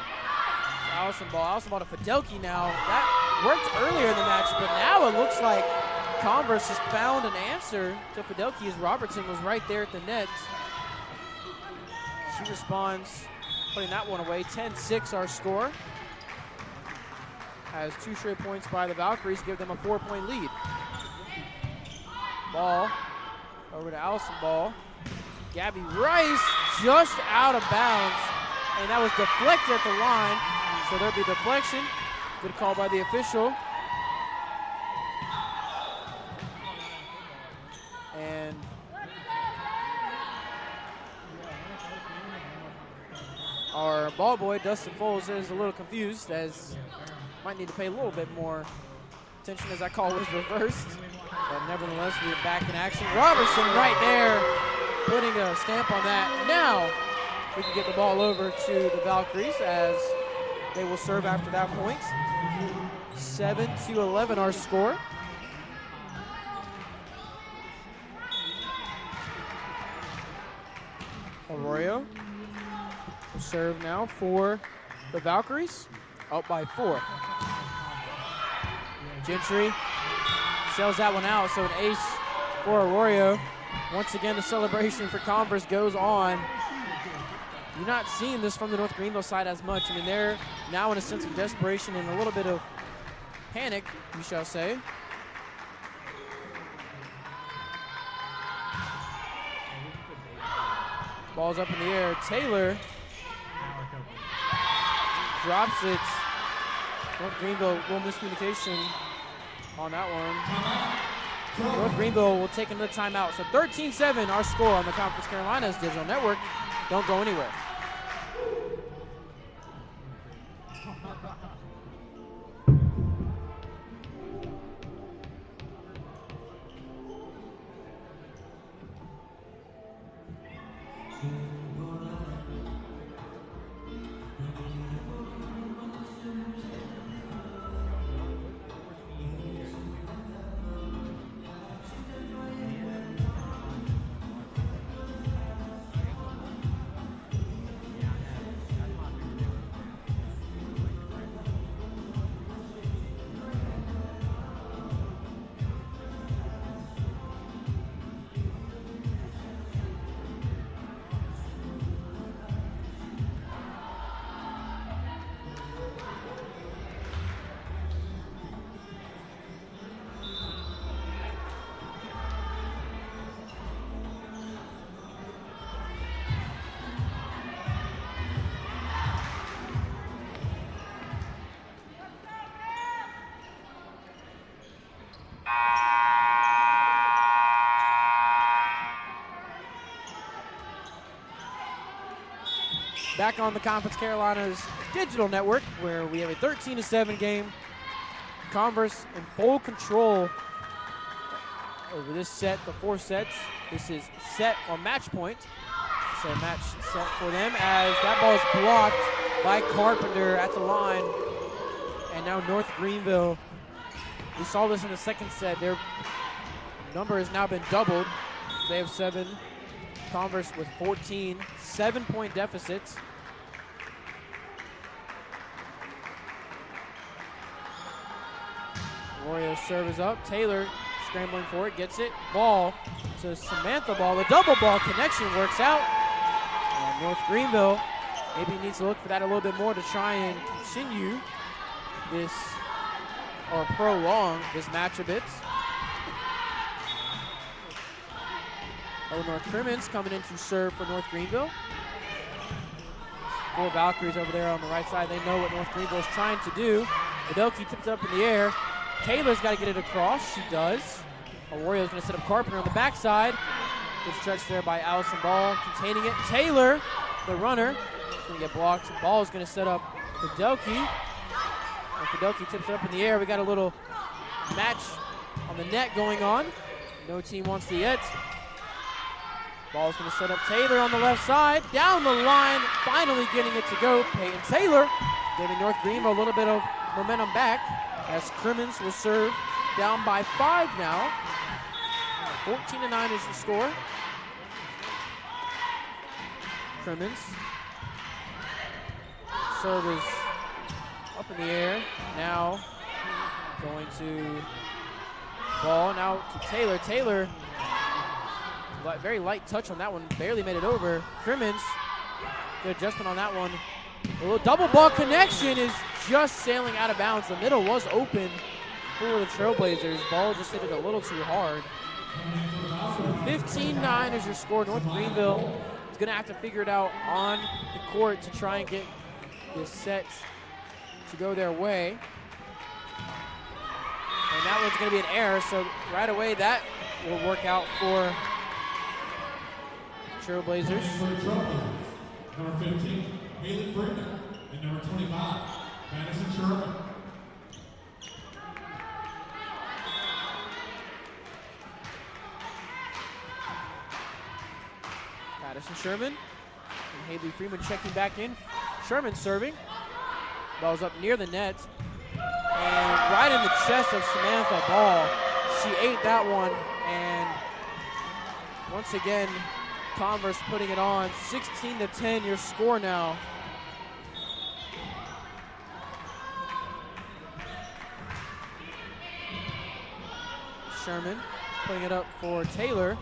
Allison Ball to Fidelki now. That worked earlier in the match, but now it looks like Converse has found an answer to Fidelki as Robertson was right there at the net. She responds, putting that one away. 10-6 our score. As 2 straight points by the Valkyries give them a 4-point lead. Ball over to Allison Ball. Gabby Rice just out of bounds, and that was deflected at the line. So there'll be deflection. Good call by the official. And our ball boy, Dustin Foles, is a little confused as might need to pay a little bit more attention as that call was reversed. But nevertheless, we're back in action. Robertson right there putting a stamp on that. Now we can get the ball over to the Valkyries as they will serve after that point. 7-11 our score. Arroyo will serve now for the Valkyries. Up by 4. Gentry sails that one out, so an ace for Arroyo. Once again, the celebration for Converse goes on. You're not seeing this from the North Greenville side as much. I mean, they're now in a sense of desperation and a little bit of panic, we shall say. Ball's up in the air. Taylor drops it. North Greenville, little miscommunication on that one. North Greenville will take another timeout. So 13-7 our score on the Conference Carolinas Digital Network. Don't go anywhere. Back on the Conference Carolinas Digital Network, where we have a 13-7 game. Converse in full control over this set, the 4 sets. This is set or match point. So match set for them as that ball is blocked by Carpenter at the line. And now North Greenville, we saw this in the second set. Their number has now been doubled. They have 7. Converse with 14, 7-point deficits. Arroyo serve is up. Taylor scrambling for it, gets it. Ball to Samantha Ball. The double ball connection works out. And North Greenville maybe needs to look for that a little bit more to try and continue this or prolong this match a bit. Eleanor Crimmins coming in to serve for North Greenville. 4 Valkyries over there on the right side. They know what North Greenville is trying to do. Adelke tips it up in the air. Taylor's got to get it across. She does. Arroyo's going to set up Carpenter on the backside. Good stretch there by Allison Ball, containing it. Taylor, the runner, is going to get blocked. Ball is going to set up Fidelki. And Fidelki tips it up in the air. We got a little match on the net going on. No team wants to yet. Ball's going to set up Taylor on the left side. Down the line, finally getting it to go. Peyton Taylor giving North Greenville a little bit of momentum back as Crimmins will serve down by 5 now. 14-9 is the score. Crimmins. Serve is up in the air. Now going to Ball. Now to Taylor. Taylor, very light touch on that one. Barely made it over. Crimmins, good adjustment on that one. A little double ball connection is just sailing out of bounds. The middle was open for the Trailblazers. Ball just hit it a little too hard. So 15-9 is your score. North Greenville is going to have to figure it out on the court to try and get this set to go their way. And that one's going to be an error, so right away that will work out for Trailblazers. Number 15, Haley Freeman, and number 25, Madison Sherman. Madison Sherman and Haley Freeman checking back in. Sherman serving. Ball's up near the net. And right in the chest of Samantha Ball. She ate that one. And once again, Converse putting it on. 16-10 your score now. Sherman putting it up for Taylor.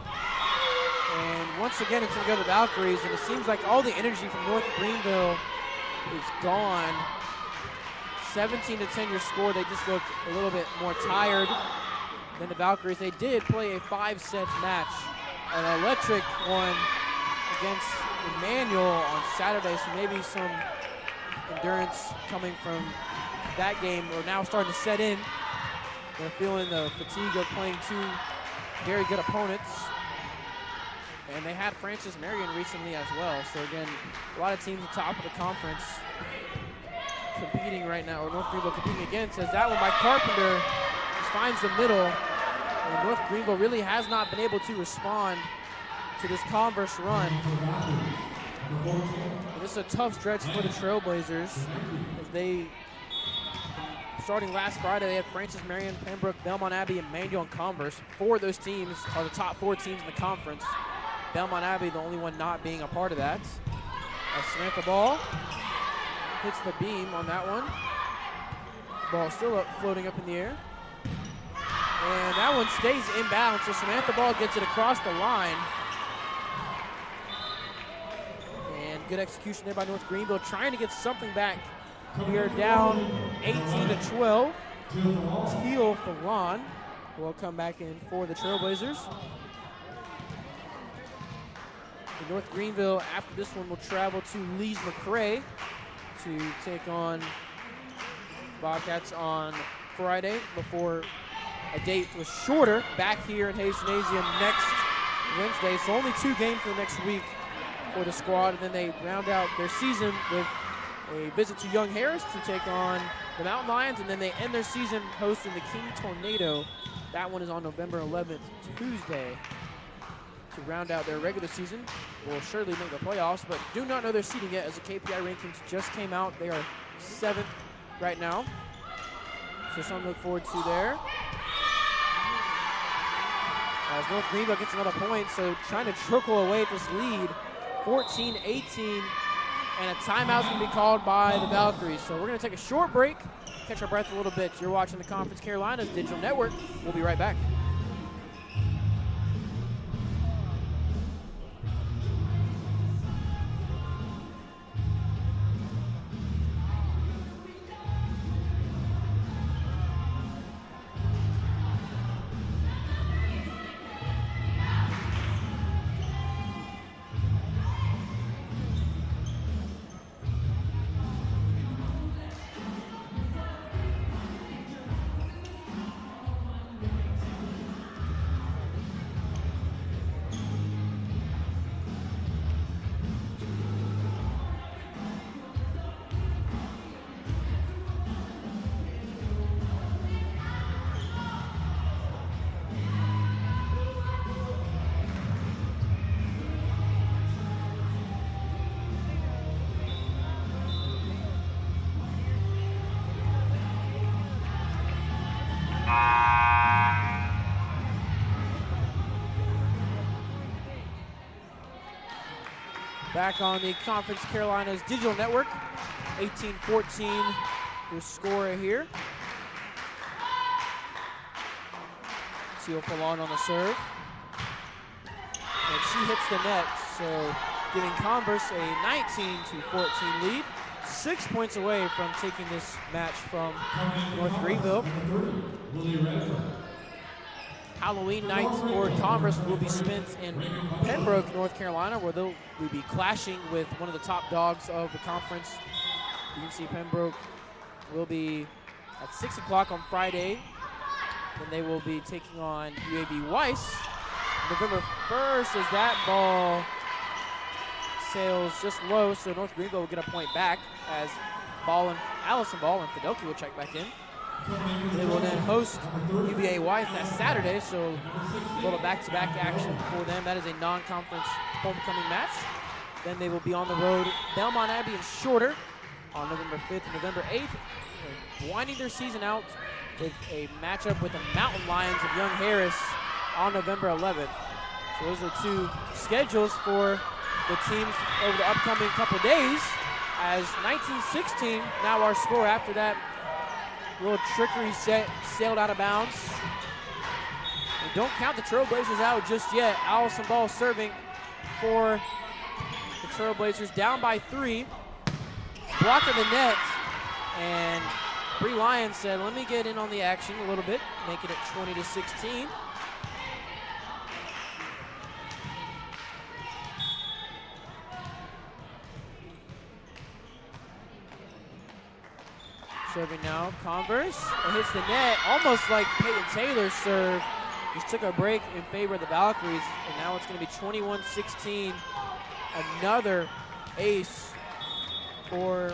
And once again, it's going to go to the Valkyries, and it seems like all the energy from North Greenville is gone. 17-10 your score. They just look a little bit more tired than the Valkyries. They did play a 5-set match, an electric one against Emmanuel on Saturday, so maybe some endurance coming from that game are now starting to set in. They're feeling the fatigue of playing 2 very good opponents. And they had Francis Marion recently as well. So again, a lot of teams at the top of the conference competing right now, or North Greenville competing against, as that one by Carpenter just finds the middle. And North Greenville really has not been able to respond to this Converse run. And this is a tough stretch for the Trailblazers, as they, starting last Friday, they had Francis Marion, Pembroke, Belmont Abbey, and Manual and Converse. 4 of those teams are the top 4 teams in the conference. Belmont Abbey, the only one not being a part of that. As Samantha Ball hits the beam on that one. Ball still up, floating up in the air. And that one stays inbounds, so Samantha Ball gets it across the line. And good execution there by North Greenville, trying to get something back. We are down 18-12. Teal Falon will come back in for the Trailblazers. And North Greenville, after this one, will travel to Lees McRae to take on Bobcats on Friday before a date was shorter back here in Hayes Gymnasium next Wednesday. So only 2 games for the next week for the squad, and then they round out their season with a visit to Young Harris to take on the Mountain Lions, and then they end their season hosting the King Tornado That one is on November 11th, Tuesday, to round out their regular season. Will surely make the playoffs, but do not know their seeding yet as the KPI rankings just came out. They are 7th right now. So something to look forward to there. As North Greenville gets another point, so trying to trickle away at this lead, 14-18, and a timeout's going to be called by the Valkyries. So we're going to take a short break, catch our breath a little bit. You're watching the Conference Carolinas Digital Network. We'll be right back. Back on the Conference Carolinas Digital Network, 18-14, your score here. Teal Fallon on the serve. And she hits the net, so giving Converse a 19-14 lead. 6 points away from taking this match from North Greenville. Halloween night for Converse will be spent in Pembroke, North Carolina, where they'll be clashing with one of the top dogs of the conference. You can see Pembroke will be at 6 o'clock on Friday. Then they will be taking on UAB Weiss. November 1st as that ball sails just low, so North Greenville will get a point back as Allison Ball and Fidelki will check back in. They will then host UVA Weiss that Saturday, so a little back-to-back action for them. That is a non-conference homecoming match. Then they will be on the road, Belmont Abbey and Shorter on November 5th and November 8th. They're winding their season out with a matchup with the Mountain Lions of Young Harris on November 11th. So those are the two schedules for the teams over the upcoming couple days. As 19-16, now our score after that little trickery sailed out of bounds. And don't count the Trailblazers out just yet. Allison Ball serving for the Trailblazers, down by 3. Block of the net, and Bree Lyons said, let me get in on the action a little bit, making it 20-16. Serving now, Converse. It hits the net, almost like Peyton Taylor's serve. Just took a break in favor of the Valkyries, and now it's going to be 21-16. Another ace for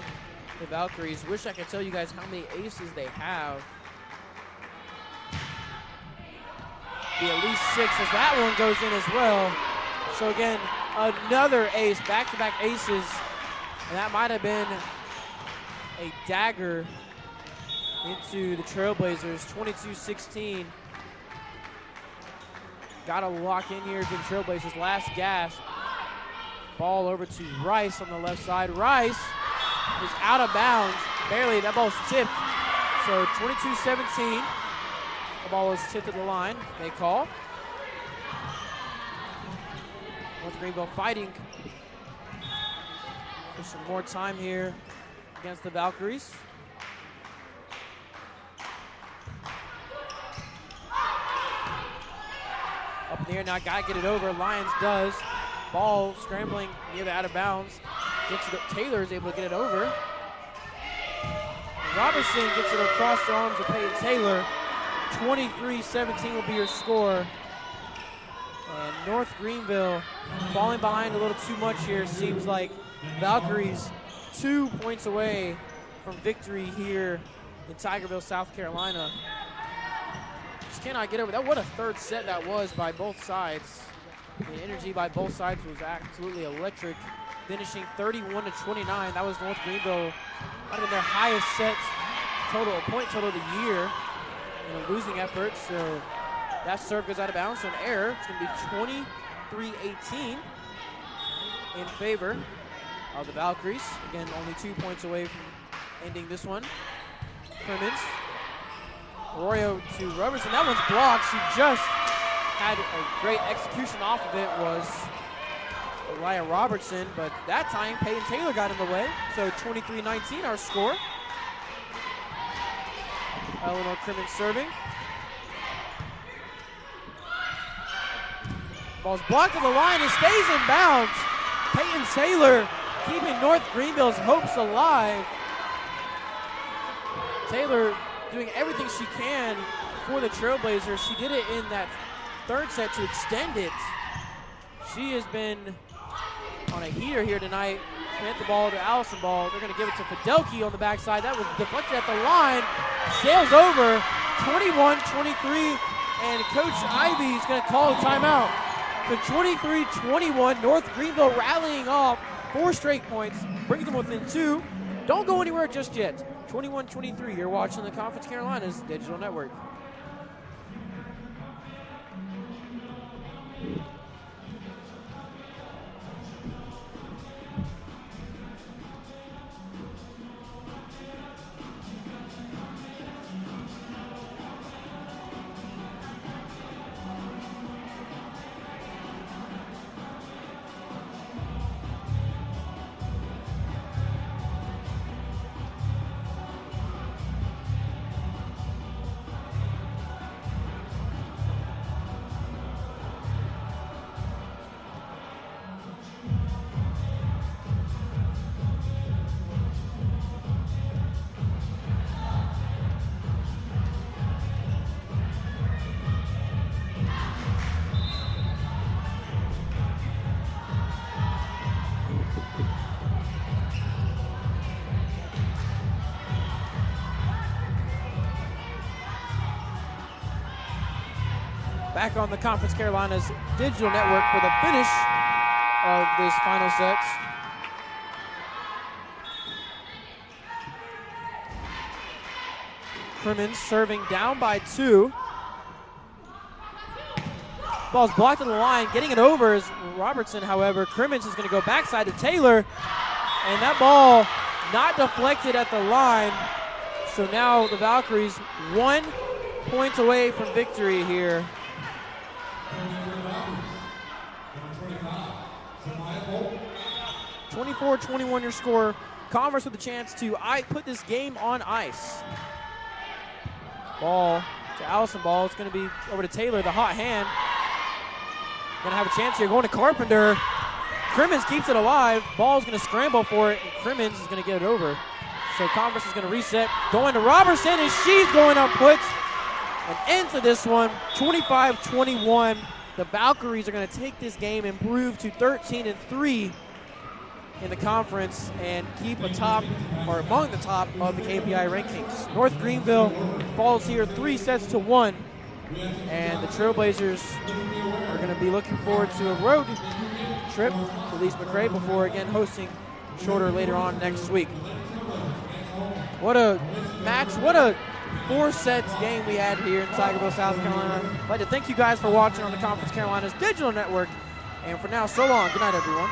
the Valkyries. Wish I could tell you guys how many aces they have. Be at least 6 as that one goes in as well. So again, another ace, back-to-back aces, and that might have been a dagger into the Trailblazers. 22-16. Got to lock in here to the Trailblazers. Last gasp. Ball over to Rice on the left side. Rice is out of bounds. Barely. That ball's tipped. So 22-17. The ball is tipped at the line. They call. North Greenville fighting for some more time here against the Valkyries. Up in the air now, gotta get it over. Lions does. Ball scrambling near the out of bounds. Gets it. Taylor is able to get it over. And Robertson gets it across the arms of Peyton Taylor. 23-17 will be your score. And North Greenville falling behind a little too much here. Seems like Valkyries 2 points away from victory here in Tigerville, South Carolina. just cannot get over that. What a third set that was by both sides. The energy by both sides was absolutely electric, finishing 31-29. That was North Greenville, might have been their highest set total, point total of the year in a losing effort. So that serve goes out of bounds, so an error. It's going to be 23-18 in favor of the Valkyries. Again, only 2 points away from ending this one. Crimmins. Arroyo to Robertson. That one's blocked. She just had a great execution off of it, was Ryan Robertson, but that time Peyton Taylor got in the way. So 23-19 our score. Eleanor Crimmins serving. Ball's blocked to the line and stays in bounds. Peyton Taylor keeping North Greenville's hopes alive. Taylor doing everything she can for the Trailblazers. She did it in that third set to extend it. She has been on a heater here tonight. Hit the ball to Allison Ball. They're going to give it to Fidelki on the backside. That was deflected at the line. Sails over, 21-23, and Coach Ivy is going to call a timeout. So 23-21, North Greenville rallying off 4 straight points, brings them within 2. Don't go anywhere just yet. 21-23, you're watching the Conference Carolinas Digital Network. Back on the Conference Carolinas Digital Network for the finish of this final set. Crimmins serving down by 2. Ball's blocked at the line. Getting it over is Robertson, however. Crimmins is going to go backside to Taylor. And that ball not deflected at the line. So now the Valkyries 1 point away from victory here. 24-21 your score. Converse with a chance to put this game on ice. Ball to Allison Ball. It's going to be over to Taylor, the hot hand. Going to have a chance here. Going to Carpenter. Crimmins keeps it alive. Ball's going to scramble for it, and Crimmins is going to get it over. So Converse is going to reset. Going to Robertson, and she's going up, puts an end to this one. 25-21. The Valkyries are going to take this game and improve to 13-3 in the conference and keep atop or among the top of the KPI rankings. North Greenville falls here 3-1, and the Trailblazers are going to be looking forward to a road trip to Lise McRae before again hosting Shorter later on next week. What a match, what a 4-set game we had here in Tigerville, South Carolina. I'd like to thank you guys for watching on the Conference Carolinas Digital Network. And for now, so long. Good night, everyone.